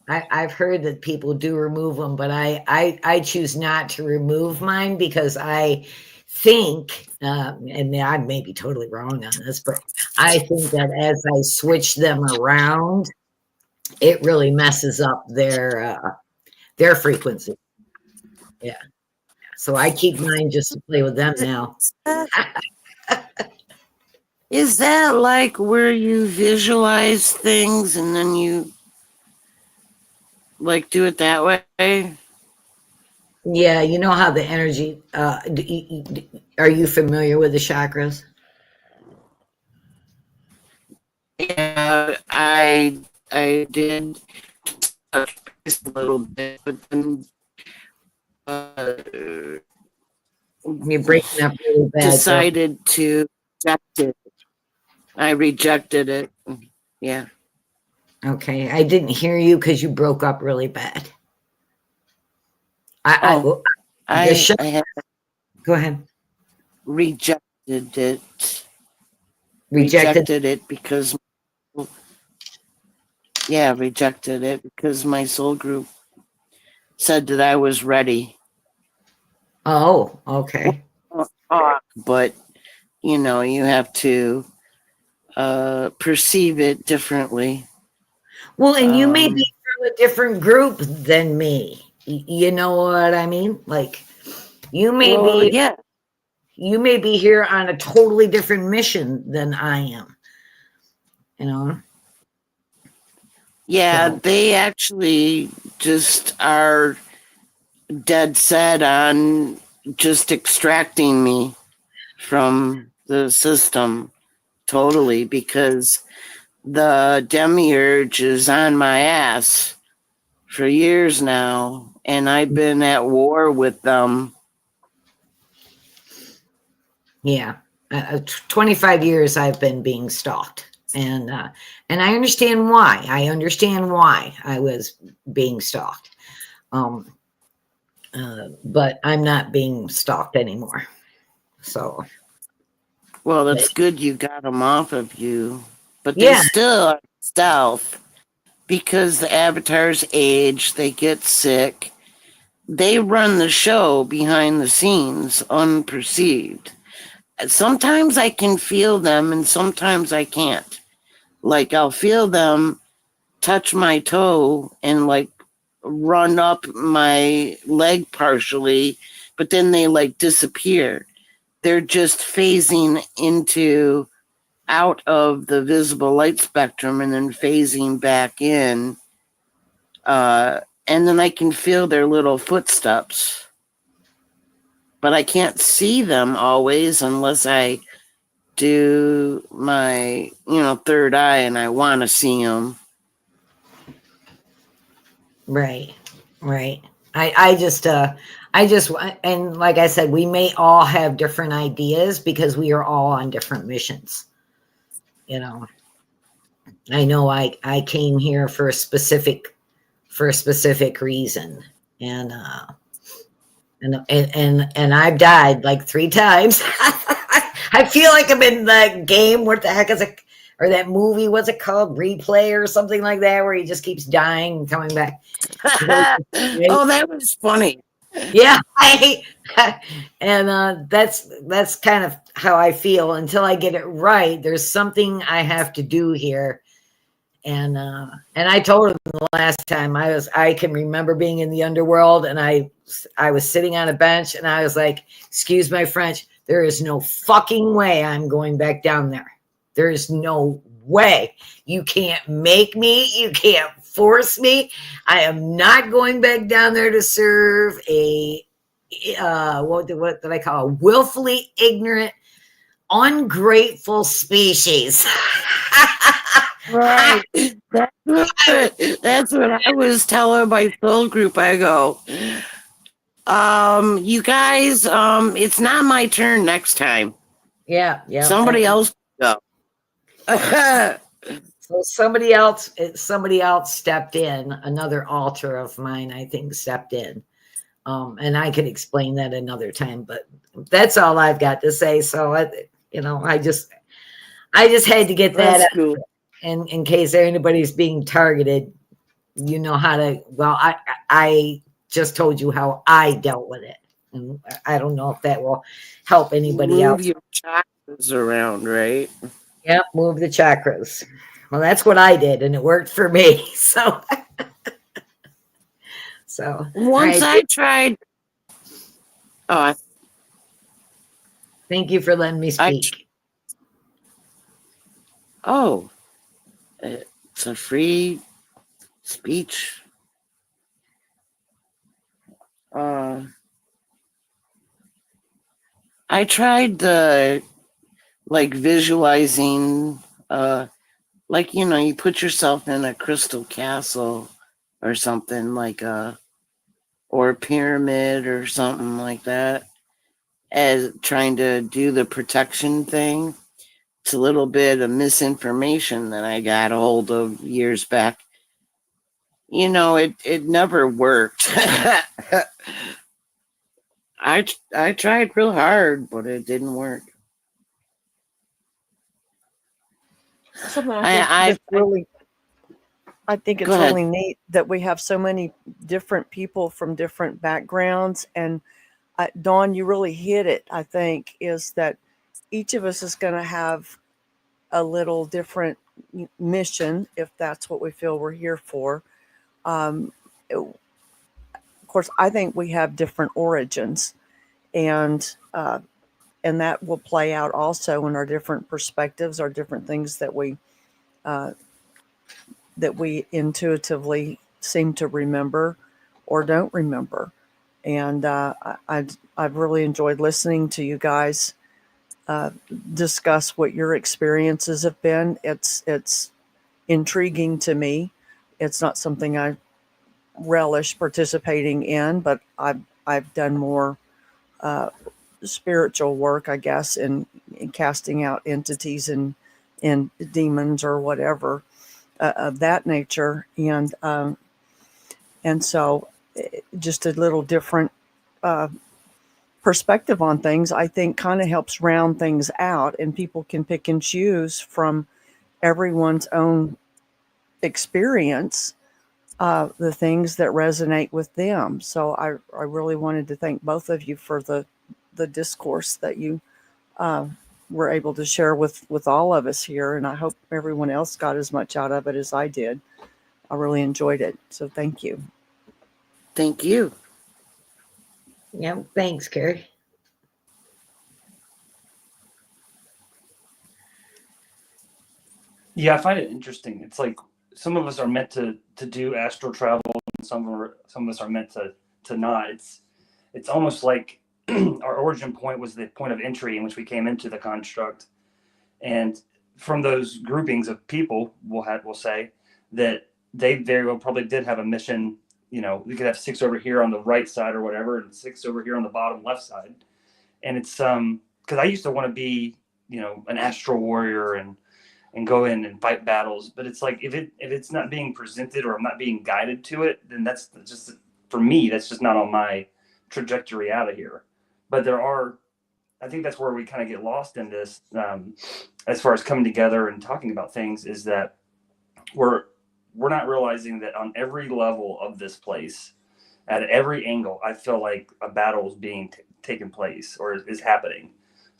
[SPEAKER 7] I've heard that people do remove them, but I choose not to remove mine because I think, and I may be totally wrong on this, but I think that as I switch them around, it really messes up their frequency. Yeah. So I keep mine just to play with them now.
[SPEAKER 3] is that like where you visualize things and then you like do it that way?
[SPEAKER 7] Yeah, you know how the energy, are you familiar with the chakras?
[SPEAKER 3] Yeah, I did touch base a little bit, but then
[SPEAKER 7] You're breaking up really bad. so-
[SPEAKER 3] decided to reject it. I rejected it. Yeah.
[SPEAKER 7] Okay, I didn't hear you because you broke up really bad.
[SPEAKER 3] Oh, I have
[SPEAKER 7] Go ahead.
[SPEAKER 3] rejected it.
[SPEAKER 7] Rejected.
[SPEAKER 3] It because rejected it because my soul group said that I was ready.
[SPEAKER 7] Oh, okay.
[SPEAKER 3] But you have to perceive it differently.
[SPEAKER 7] Well, and you may be from a different group than me. You know what I mean? Like you may be here on a totally different mission than I am.
[SPEAKER 3] Yeah,
[SPEAKER 7] So-
[SPEAKER 3] they actually just are dead set on just extracting me from the system totally, because the demiurge is on my ass for years now, and I've been at war with them.
[SPEAKER 7] Yeah, 25 years I've been being stalked, and I understand why. I understand why I was being stalked, but I'm not being stalked anymore. So,
[SPEAKER 3] Well, that's good you got them off of you, but they
[SPEAKER 7] Yeah.
[SPEAKER 3] still are stealth because the avatars age, they get sick. They run the show behind the scenes unperceived. Sometimes I can feel them and sometimes I can't. Like I'll feel them touch my toe and like run up my leg partially, but then they like disappear. They're just phasing out of the visible light spectrum and then phasing back in. And then I can feel their little footsteps. But I can't see them always unless I do my, third eye and I want to see them.
[SPEAKER 7] right. I just, and like I said, we may all have different ideas because we are all on different missions. I know I came here for a specific reason, and I've died like 3 times. I feel like I'm in the game. What the heck is it? or that movie, what's it called? Replay or something like that, where he just keeps dying and coming back.
[SPEAKER 3] Oh, that was funny.
[SPEAKER 7] Yeah. And that's kind of how I feel until I get it right. There's something I have to do here. And I told him the last time I can remember being in the underworld, and I was sitting on a bench, and I was like, excuse my French, there is no fucking way I'm going back down there. There is no way. You can't make me. You can't force me. I am not going back down there to serve a what did I call a willfully ignorant, ungrateful species.
[SPEAKER 3] Right. That's what I was telling my soul group. I go, you guys, it's not my turn next time.
[SPEAKER 7] Yeah.
[SPEAKER 3] Somebody else go.
[SPEAKER 7] So somebody else stepped in. Another altar of mine, I think, stepped in. And I could explain that another time, but that's all I've got to say. So I just had to get that
[SPEAKER 3] That's
[SPEAKER 7] out.
[SPEAKER 3] cool.
[SPEAKER 7] And in case anybody's being targeted, you know how to. Well, I just told you how I dealt with it, and I don't know if that will help anybody
[SPEAKER 3] Move
[SPEAKER 7] else.
[SPEAKER 3] your chakras around, right?
[SPEAKER 7] Yep, move the chakras. Well, that's what I did, and it worked for me. So,
[SPEAKER 3] Once I tried. Oh,
[SPEAKER 7] thank you for letting me speak.
[SPEAKER 3] It's a free speech. I tried the visualizing, you put yourself in a crystal castle or something or a pyramid or something like that, as trying to do the protection thing. It's a little bit of misinformation that I got a hold of years back. It never worked. I tried real hard, but it didn't work.
[SPEAKER 6] Something I think it's
[SPEAKER 3] Go ahead.
[SPEAKER 6] really neat that we have so many different people from different backgrounds. And Dawn, you really hit it, I think, is that each of us is going to have a little different mission, if that's what we feel we're here for. Of course, I think we have different origins, and that will play out also in our different perspectives, our different things that we intuitively seem to remember or don't remember. And I've really enjoyed listening to you guys discuss what your experiences have been. It's intriguing to me. It's not something I relish participating in, but I've done more spiritual work, I guess, in casting out entities and demons or whatever of that nature, and so just a little different perspective on things, I think, kind of helps round things out, and people can pick and choose from everyone's own experience the things that resonate with them. So I really wanted to thank both of you for the discourse that you were able to share with all of us here, and I hope everyone else got as much out of it as I did. I really enjoyed it, so thank you.
[SPEAKER 3] Thank you.
[SPEAKER 7] Yeah, thanks, Carrie.
[SPEAKER 1] Yeah, I find it interesting. It's like some of us are meant to do astral travel, and some of us are meant to not. It's almost like our origin point was the point of entry in which we came into the construct, and from those groupings of people, we'll say that they very well probably did have a mission. We could have 6 over here on the right side or whatever, and 6 over here on the bottom left side. And it's because I used to want to be an astral warrior and go in and fight battles, but it's like if it's not being presented or I'm not being guided to it, then that's just, for me, that's just not on my trajectory out of here. But there are I think that's where we kind of get lost in this, as far as coming together and talking about things, is that we're not realizing that on every level of this place, at every angle, I feel like a battle is being taken place or is happening.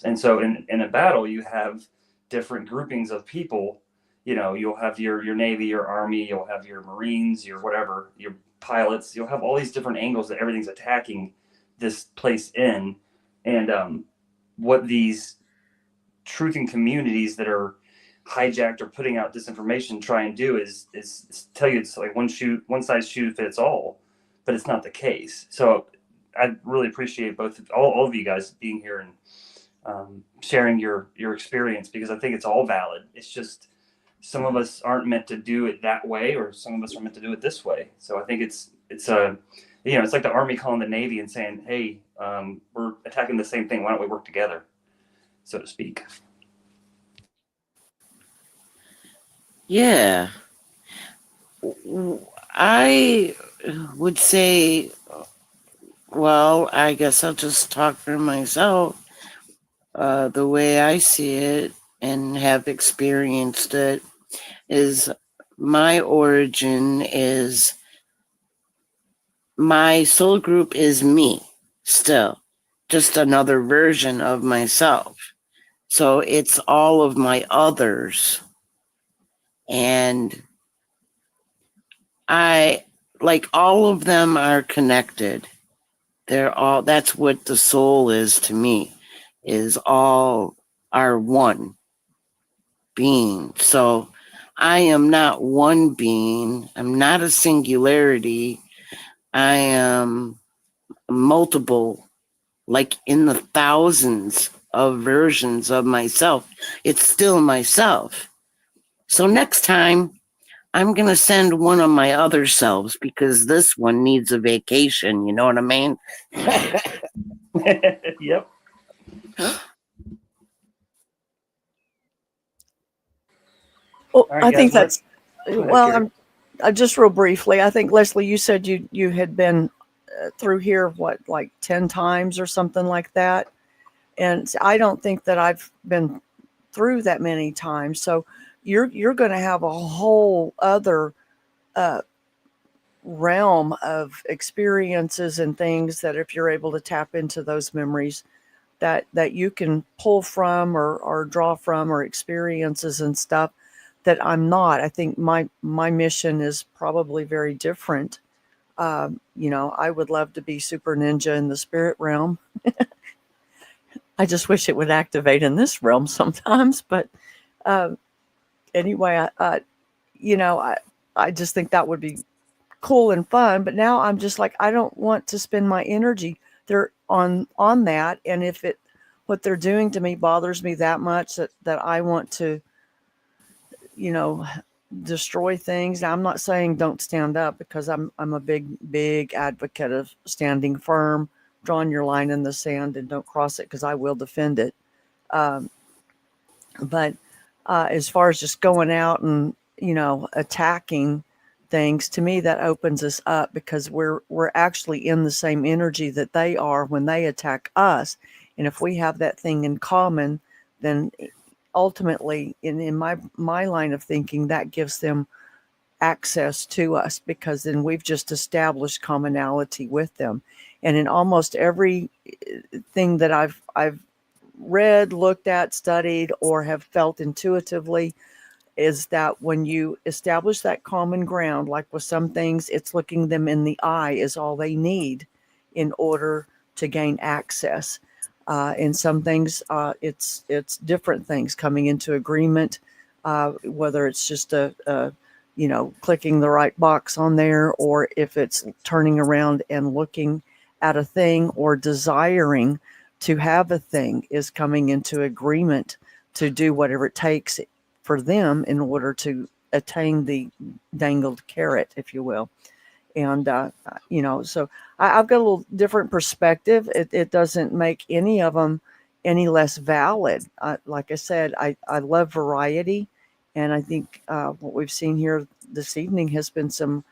[SPEAKER 1] And so in a battle, you have different groupings of people. You know, you'll have your Navy, your Army, you'll have your Marines, your whatever, your pilots. You'll have all these different angles that everything's attacking this place in. And what these truthing communities that are hijacked or putting out disinformation try and do is tell you it's like one size shoe fits all, but it's not the case. So I really appreciate all of you guys being here and sharing your experience, because I think it's all valid. It's just some of us aren't meant to do it that way, or some of us are meant to do it this way. So I think it's it's like the Army calling the Navy and saying, hey, we're attacking the same thing. Why don't we work together, so to speak?
[SPEAKER 3] Yeah. I would say, well, I guess I'll just talk for myself. The way I see it and have experienced it is my origin is my soul group is me still, just another version of myself. So it's all of my others. And all of them are connected. That's what the soul is to me, is all are one being. So I am not one being. I'm not a singularity. I am multiple, like in the thousands of versions of myself. It's still myself. So next time, I'm going to send one of my other selves, because this one needs a vacation. You know what I mean?
[SPEAKER 1] Yep.
[SPEAKER 6] Well,
[SPEAKER 1] All right,
[SPEAKER 6] I think
[SPEAKER 1] guys,
[SPEAKER 6] that's,
[SPEAKER 1] ahead,
[SPEAKER 6] well,
[SPEAKER 1] Carrie.
[SPEAKER 6] I'm just real briefly. I think, Leslie, you said you had been through here, what, like 10 times or something like that. And I don't think that I've been through that many times. So you're going to have a whole other realm of experiences and things that, if you're able to tap into those memories, that you can pull from or draw from, or experiences and stuff that I'm not. I think my mission is probably very different. I would love to be super ninja in the spirit realm. I just wish it would activate in this realm sometimes. But anyway, I just think that would be cool and fun. But now I'm just like, I don't want to spend my energy there on that. And if what they're doing to me bothers me that much that I want to, destroy things. Now, I'm not saying don't stand up, because I'm a big advocate of standing firm, drawing your line in the sand, and don't cross it, because I will defend it. But as far as just going out and attacking things, to me that opens us up, because we're actually in the same energy that they are when they attack us. And if we have that thing in common, then ultimately, in my line of thinking, that gives them access to us, because then we've just established commonality with them. And in almost every thing that I've read, looked at, studied, or have felt intuitively, is that when you establish that common ground, like with some things, it's looking them in the eye is all they need in order to gain access. In some things, it's different things coming into agreement, whether it's just clicking the right box on there, or if it's turning around and looking at a thing, or desiring to have a thing, is coming into agreement to do whatever it takes for them in order to attain the dangled carrot, if you will. And, so I've got a little different perspective. It doesn't make any of them any less valid. Like I said, I love variety. And I think what we've seen here this evening has been some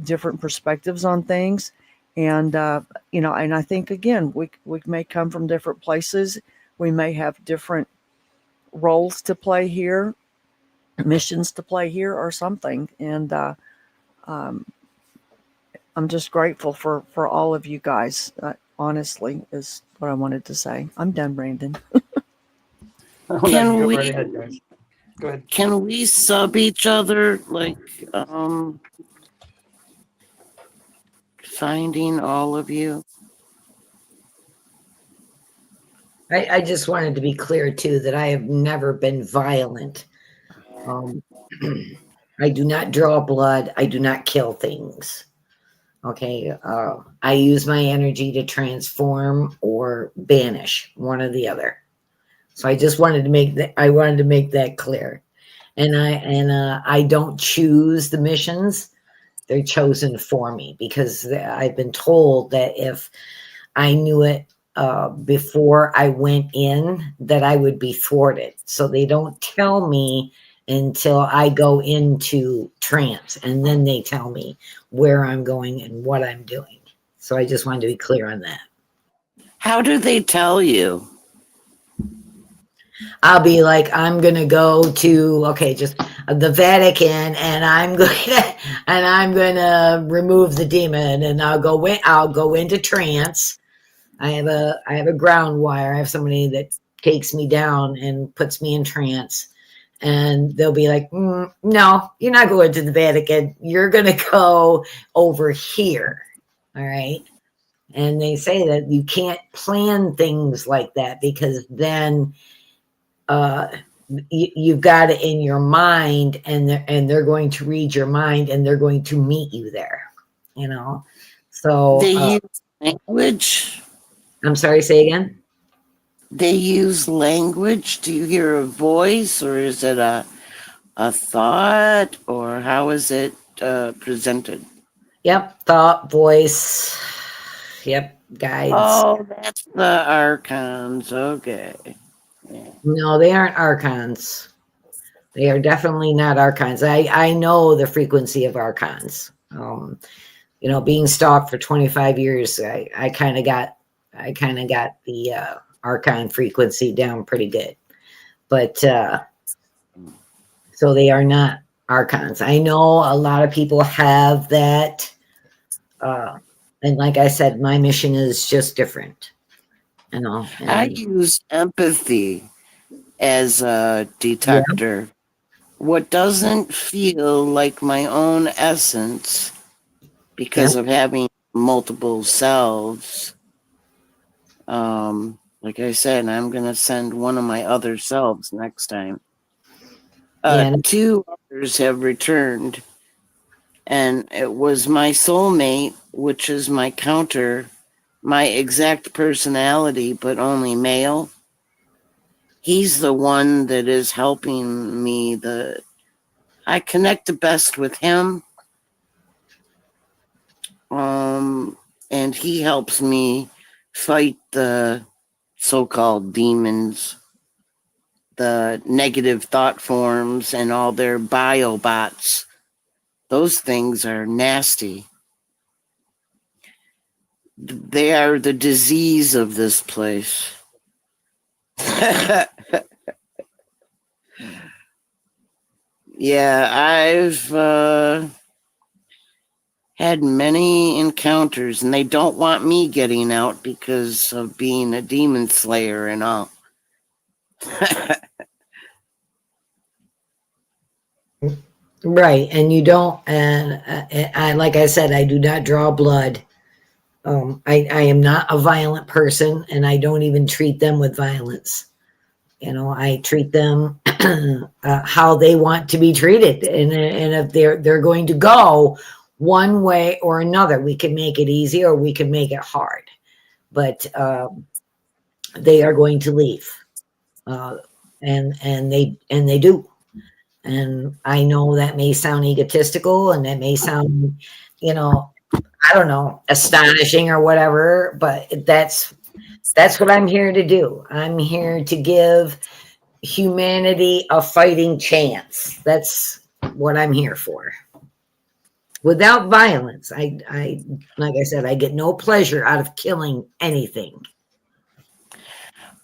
[SPEAKER 6] different perspectives on things. And and I think again, we may come from different places. We may have different roles to play here, missions to play here, or something. And um, I'm just grateful for all of you guys. Honestly, is what I wanted to say. I'm done, Brandon.
[SPEAKER 3] Can
[SPEAKER 8] Go
[SPEAKER 3] we
[SPEAKER 8] right ahead, guys. Go ahead.
[SPEAKER 3] can we sub each other, like finding all of you?
[SPEAKER 7] I just wanted to be clear too that I have never been violent. I do not draw blood. I do not kill things. Okay. I use my energy to transform or banish, one or the other. So I just wanted to make that. I wanted to make that clear. And I don't choose the missions; they're chosen for me because I've been told that if I knew it before I went in, that I would be thwarted. So they don't tell me until I go into trance, and then they tell me where I'm going and what I'm doing. So I just wanted to be clear on that.
[SPEAKER 3] How do they tell you?
[SPEAKER 7] I'll be like, I'm gonna go to just the Vatican, and I'm gonna remove the demon, and I'll go into trance. I have a ground wire. I have somebody that takes me down and puts me in trance, and they'll be like, no, you're not going to the Vatican. You're gonna go over here. All right. And they say that you can't plan things like that because then you've got it in your mind, and they're going to read your mind, and they're going to meet you there. So
[SPEAKER 3] They use language.
[SPEAKER 7] I'm sorry, say again.
[SPEAKER 3] They use language. Do you hear a voice, or is it a thought, or how is it presented?
[SPEAKER 7] Yep, thought, voice. Yep, guides.
[SPEAKER 3] Oh, that's the archons. Okay. Yeah.
[SPEAKER 7] No, they aren't archons. They are definitely not archons. I know the frequency of archons. Being stalked for 25 years, I kind of got the archon frequency down pretty good. But so they are not archons. I know a lot of people have that. And like I said, my mission is just different.
[SPEAKER 3] I use empathy as a detector. Yeah. What doesn't feel like my own essence because of having multiple selves. Like I said, I'm going to send one of my other selves next time. 2 others have returned, and it was my soulmate, which is my counter, my exact personality, but only male. He's the one that is helping me. I connect the best with him. And he helps me fight the so-called demons, the negative thought forms, and all their biobots. Those things are nasty. They are the disease of this place. Yeah, I've had many encounters, and they don't want me getting out because of being a demon slayer and all.
[SPEAKER 7] Right, and you don't, and I, like I said, I do not draw blood. I am not a violent person, and I don't even treat them with violence. I treat them how they want to be treated, and if they're going to go one way or another, we can make it easy or we can make it hard, but they are going to leave, and they do. And I know that may sound egotistical, and that may sound, I don't know, astonishing or whatever, but that's what I'm here to do. I'm here to give humanity a fighting chance. That's what I'm here for. without violence. I like I said, I get no pleasure out of killing anything.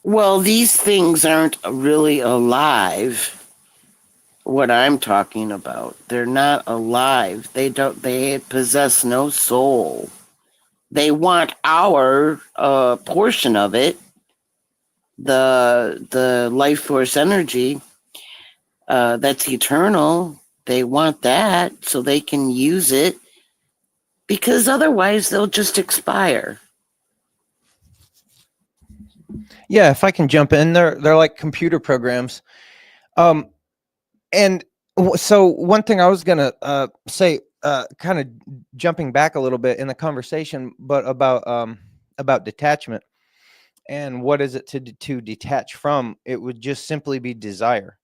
[SPEAKER 3] Well, these things aren't really alive. What I'm talking about, they're not alive. They possess no soul. They want our portion of it, the life force energy that's eternal. They want that so they can use it, because otherwise they'll just expire.
[SPEAKER 5] Yeah, if I can jump in, they're like computer programs. And so one thing I was gonna say, kind of jumping back a little bit in the conversation, but about detachment and what is it to detach from? It would just simply be desire.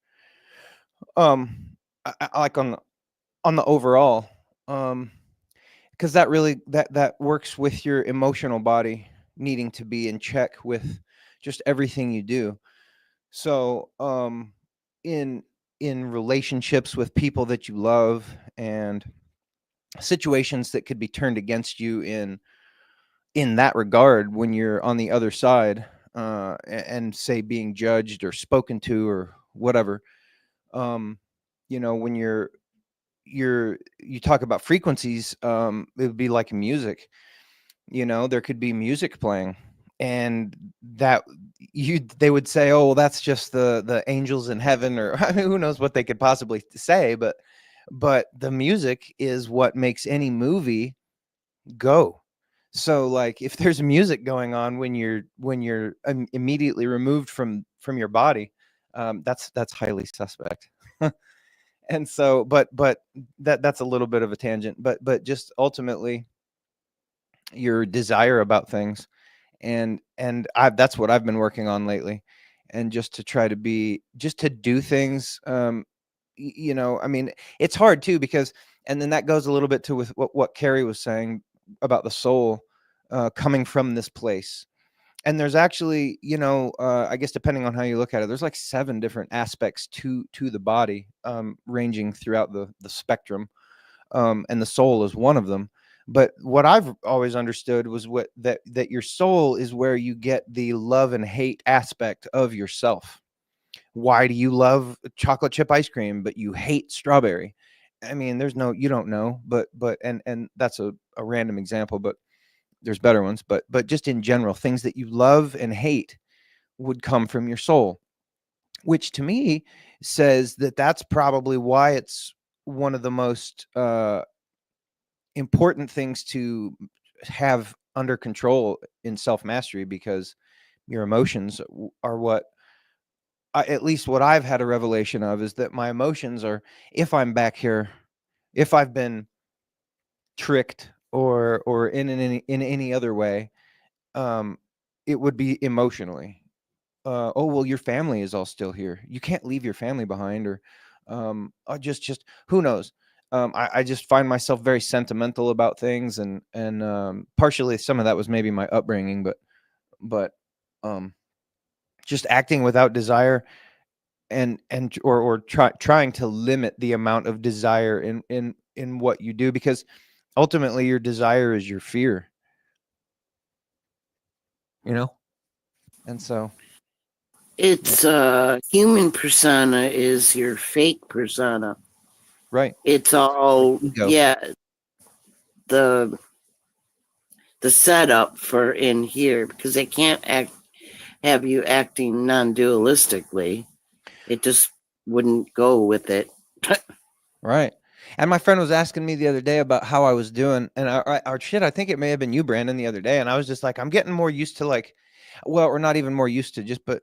[SPEAKER 5] Like on the overall, because that really that works with your emotional body needing to be in check with just everything you do. So in relationships with people that you love and situations that could be turned against you in that regard, when you're on the other side, and say being judged or spoken to or whatever, when you talk about frequencies, it would be like music. There could be music playing, and that they would say, oh, well, that's just the angels in heaven, or I mean, who knows what they could possibly say, but the music is what makes any movie go. So like if there's music going on when you're immediately removed from your body, that's highly suspect. And so but that's a little bit of a tangent, but just ultimately your desire about things, and that's what I've been working on lately, and just to try to do things. I mean, it's hard too, because, and then that goes a little bit to with what Carrie was saying about the soul coming from this place. And there's actually, I guess depending on how you look at it, there's like 7 different aspects to the body, ranging throughout the spectrum, and the soul is one of them. But what I've always understood was that your soul is where you get the love and hate aspect of yourself. Why do you love chocolate chip ice cream, but you hate strawberry? I mean, you don't know, but and that's a random example, but there's better ones. But just in general, things that you love and hate would come from your soul, which to me says that that's probably why it's one of the most important things to have under control in self-mastery, because your emotions are what, at least what I've had a revelation of, is that my emotions are, if I'm back here, if I've been tricked or in any other way, it would be emotionally. Oh, well, your family is all still here. You can't leave your family behind, or just who knows. I just find myself very sentimental about things, and partially some of that was maybe my upbringing, but just acting without desire, and trying to limit the amount of desire in what you do, because ultimately your desire is your fear, and so
[SPEAKER 3] It's human persona is your fake persona.
[SPEAKER 5] right.
[SPEAKER 3] It's all
[SPEAKER 5] Ego.
[SPEAKER 3] yeah, the setup for in here, because they can't have you acting non-dualistically. It just wouldn't go with it.
[SPEAKER 5] Right. And my friend was asking me the other day about how I was doing, and I think it may have been you, Brandon, the other day, and I was just like, I'm getting more used to, like, well, or not even more used to,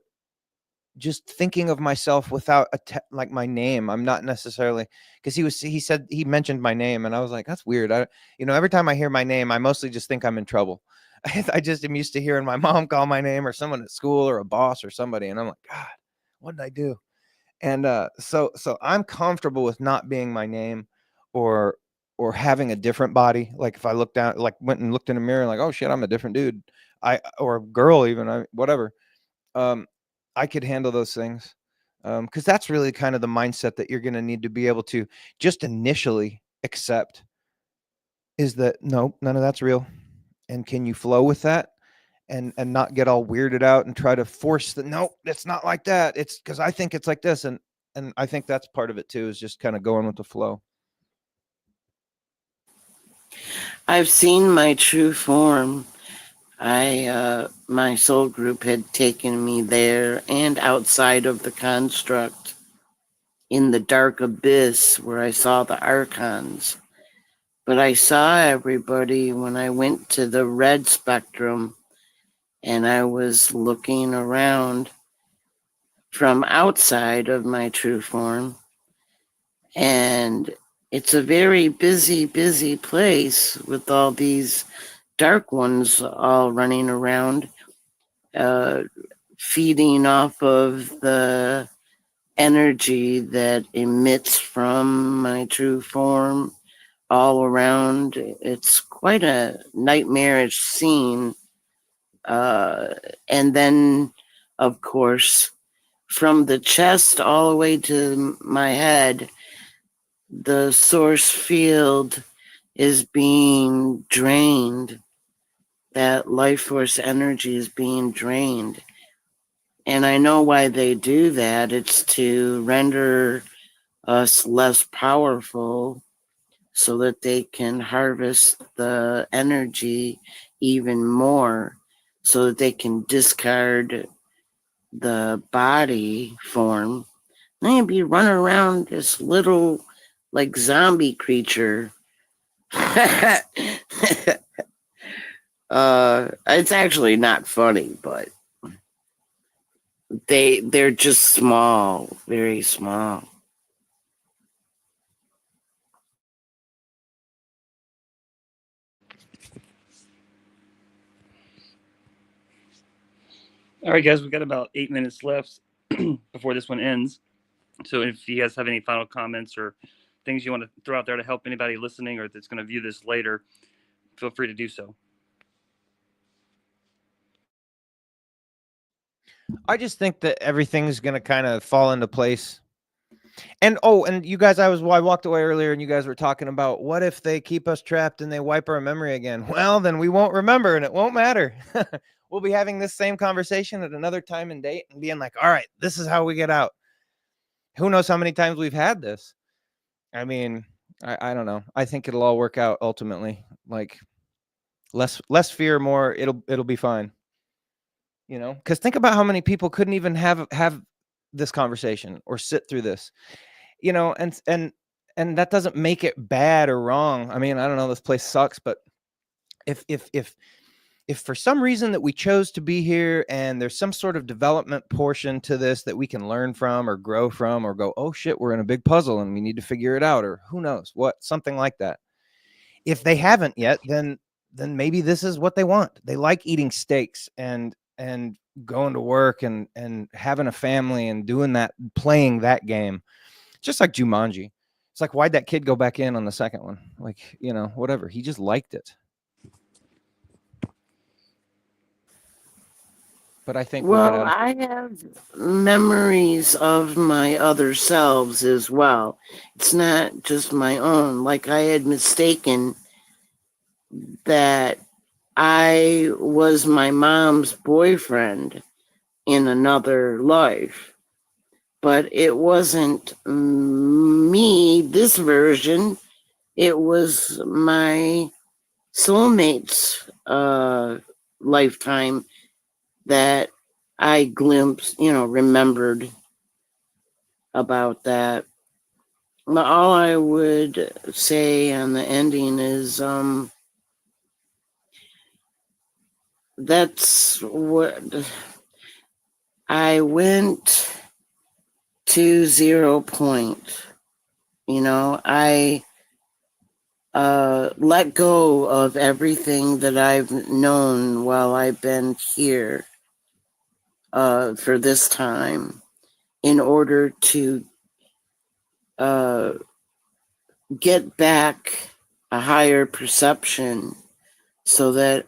[SPEAKER 5] just thinking of myself without like my name. I'm not necessarily, because he mentioned my name, and I was like, that's weird. Every time I hear my name, I mostly just think I'm in trouble. I just am used to hearing my mom call my name, or someone at school, or a boss, or somebody, and I'm like, God, what did I do? And so I'm comfortable with not being my name, or having a different body. Like if I look down, like went and looked in a mirror, like, oh shit, I'm a different dude, or a girl even, whatever. I could handle those things, because that's really kind of the mindset that you're going to need to be able to just initially accept is that no, none of that's real. And can you flow with that and not get all weirded out and try to force the no, it's not like that. It's because I think it's like this. And I think that's part of it too, is just kind of going with the flow.
[SPEAKER 3] I've seen my true form. My soul group had taken me there and outside of the construct in the dark abyss where I saw the archons. But I saw everybody when I went to the red spectrum and I was looking around from outside of my true form. And it's a very busy, busy place with all these dark ones all running around, feeding off of the energy that emits from my true form all around. It's quite a nightmarish scene. And then, of course, from the chest all the way to my head, the source field is being drained. That life force energy is being drained. And I know why they do that. It's to render us less powerful so that they can harvest the energy even more, so that they can discard the body form. They'd be running around this little like zombie creature. It's actually not funny, but they're just small, very small.
[SPEAKER 1] All right, guys, we've got about 8 minutes left before this one ends. So if you guys have any final comments or things you want to throw out there to help anybody listening or that's going to view this later, feel free to do so.
[SPEAKER 5] I just think that everything's going to kind of fall into place. And and you guys, I walked away earlier and you guys were talking about what if they keep us trapped and they wipe our memory again? Well, then we won't remember and it won't matter. We'll be having this same conversation at another time and date and being like, all right, this is how we get out. Who knows how many times we've had this? I mean, I don't know. I think it'll all work out ultimately. Like less fear, more it'll be fine. You know, because think about how many people couldn't even have this conversation or sit through this. You know, and that doesn't make it bad or wrong. I mean, I don't know, this place sucks, but if for some reason that we chose to be here and there's some sort of development portion to this that we can learn from or grow from or go, oh shit, we're in a big puzzle and we need to figure it out, or who knows what, something like that. If they haven't yet, then maybe this is what they want. They like eating steaks and going to work and having a family and doing that, playing that game. Just like Jumanji. It's like, why'd that kid go back in on the second one? Like, you know, whatever. He just liked it. But I think
[SPEAKER 3] well, I have memories of my other selves as well. It's not just my own. Like I had mistaken that I was my mom's boyfriend in another life, but it wasn't me, this version. It was my soulmate's lifetime that I glimpsed, remembered about that. All I would say on the ending is that's what I went to 0 point. I let go of everything that I've known while I've been here for this time in order to get back a higher perception so that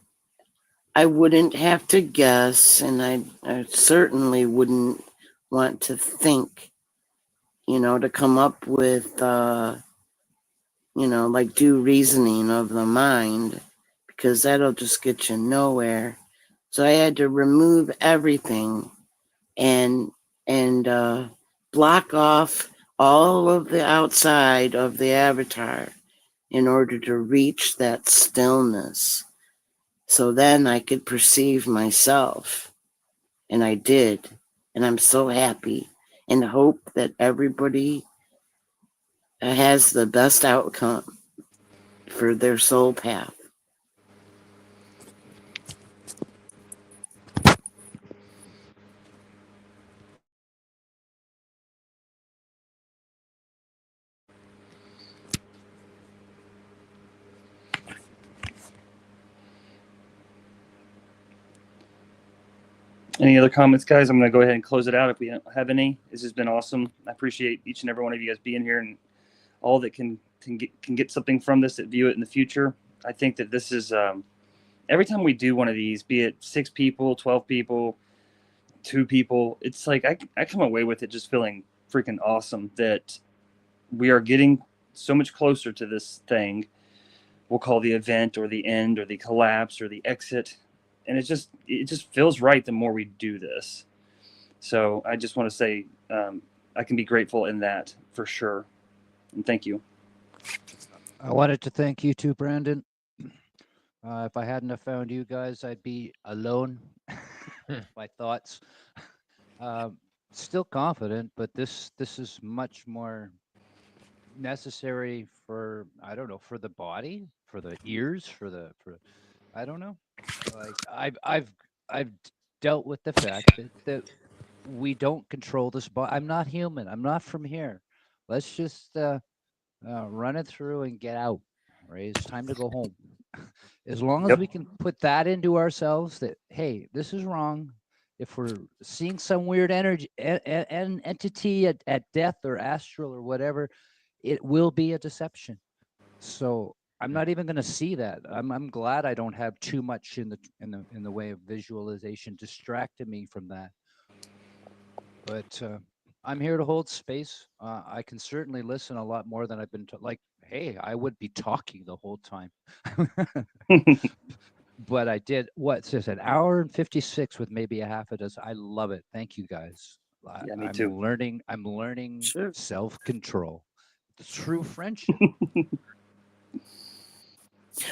[SPEAKER 3] I wouldn't have to guess, and I certainly wouldn't want to think, to come up with like due reasoning of the mind, because that'll just get you nowhere. So I had to remove everything and block off all of the outside of the avatar in order to reach that stillness. So then I could perceive myself. And I did. And I'm so happy and hope that everybody has the best outcome for their soul path.
[SPEAKER 1] Any other comments, guys? I'm going to go ahead and close it out if we don't have any. This has been awesome. I appreciate each and every one of you guys being here and all that can get something from this, that view it in the future. I think that this is every time we do one of these, be it 6 people, 12 people, 2 people, it's like I come away with it just feeling freaking awesome that we are getting so much closer to this thing we'll call the event or the end or the collapse or the exit. And it just feels right the more we do this. So I just want to say I can be grateful in that for sure. And thank you.
[SPEAKER 4] I wanted to thank you too, Brandon. If I hadn't have found you guys, I'd be alone. My thoughts. Still confident, but this is much more necessary for, I don't know, for the body, for the ears, for I don't know. Like I've dealt with the fact that we don't control this body. I'm not human. I'm not from here. Let's just run it through and get out. Right? It's time to go home. As long as we can put that into ourselves, that hey, this is wrong. If we're seeing some weird energy, an entity at death or astral or whatever, it will be a deception. So I'm not even going to see that. I'm glad I don't have too much in the way of visualization distracting me from that. But I'm here to hold space. I can certainly listen a lot more than I've been like. Hey, I would be talking the whole time. But I did what's this, an hour and 56 with maybe a half a dozen. I love it. Thank you guys.
[SPEAKER 1] Yeah, me too.
[SPEAKER 4] I'm learning
[SPEAKER 3] Sure.
[SPEAKER 4] self-control. True friendship.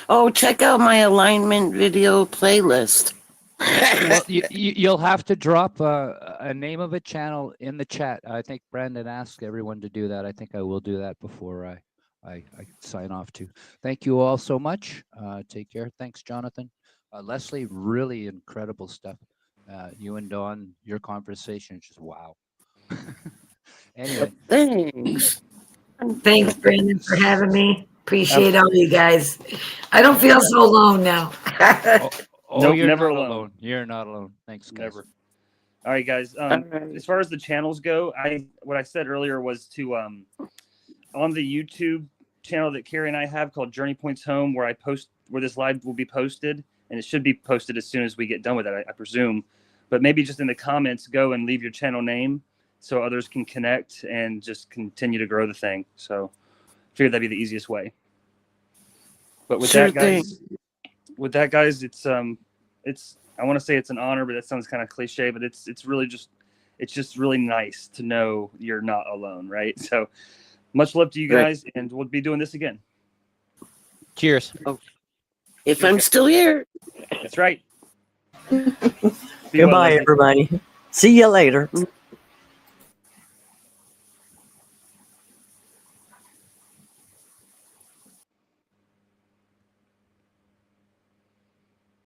[SPEAKER 3] Oh, check out my alignment video playlist.
[SPEAKER 4] Well, you'll have to drop a name of a channel in the chat. I think Brandon asked everyone to do that. I think I will do that before I sign off too. Thank you all so much. Take care. Thanks, Jonathan. Leslie, really incredible stuff. You and Dawn, your conversation is just wow. Anyway.
[SPEAKER 3] Thanks.
[SPEAKER 7] Thanks, Brandon, for having me. Appreciate all you guys. I don't feel so alone now.
[SPEAKER 1] Nope,
[SPEAKER 4] you're
[SPEAKER 1] never
[SPEAKER 4] not
[SPEAKER 1] alone.
[SPEAKER 4] You're not alone. Thanks, guys.
[SPEAKER 1] Never. All right, guys. As far as the channels go, what I said earlier was to on the YouTube channel that Carrie and I have called Journey Points Home, where this live will be posted, and it should be posted as soon as we get done with it, I presume. But maybe just in the comments, go and leave your channel name so others can connect and just continue to grow the thing. So I figured that'd be the easiest way. But with
[SPEAKER 3] Sure
[SPEAKER 1] that, guys, it's I want to say it's an honor, but that sounds kind of cliche, but it's just really nice to know you're not alone, right? So much love to you guys, and we'll be doing this again.
[SPEAKER 5] Cheers.
[SPEAKER 3] If I'm still here.
[SPEAKER 1] That's right.
[SPEAKER 6] Goodbye, everybody. See you later.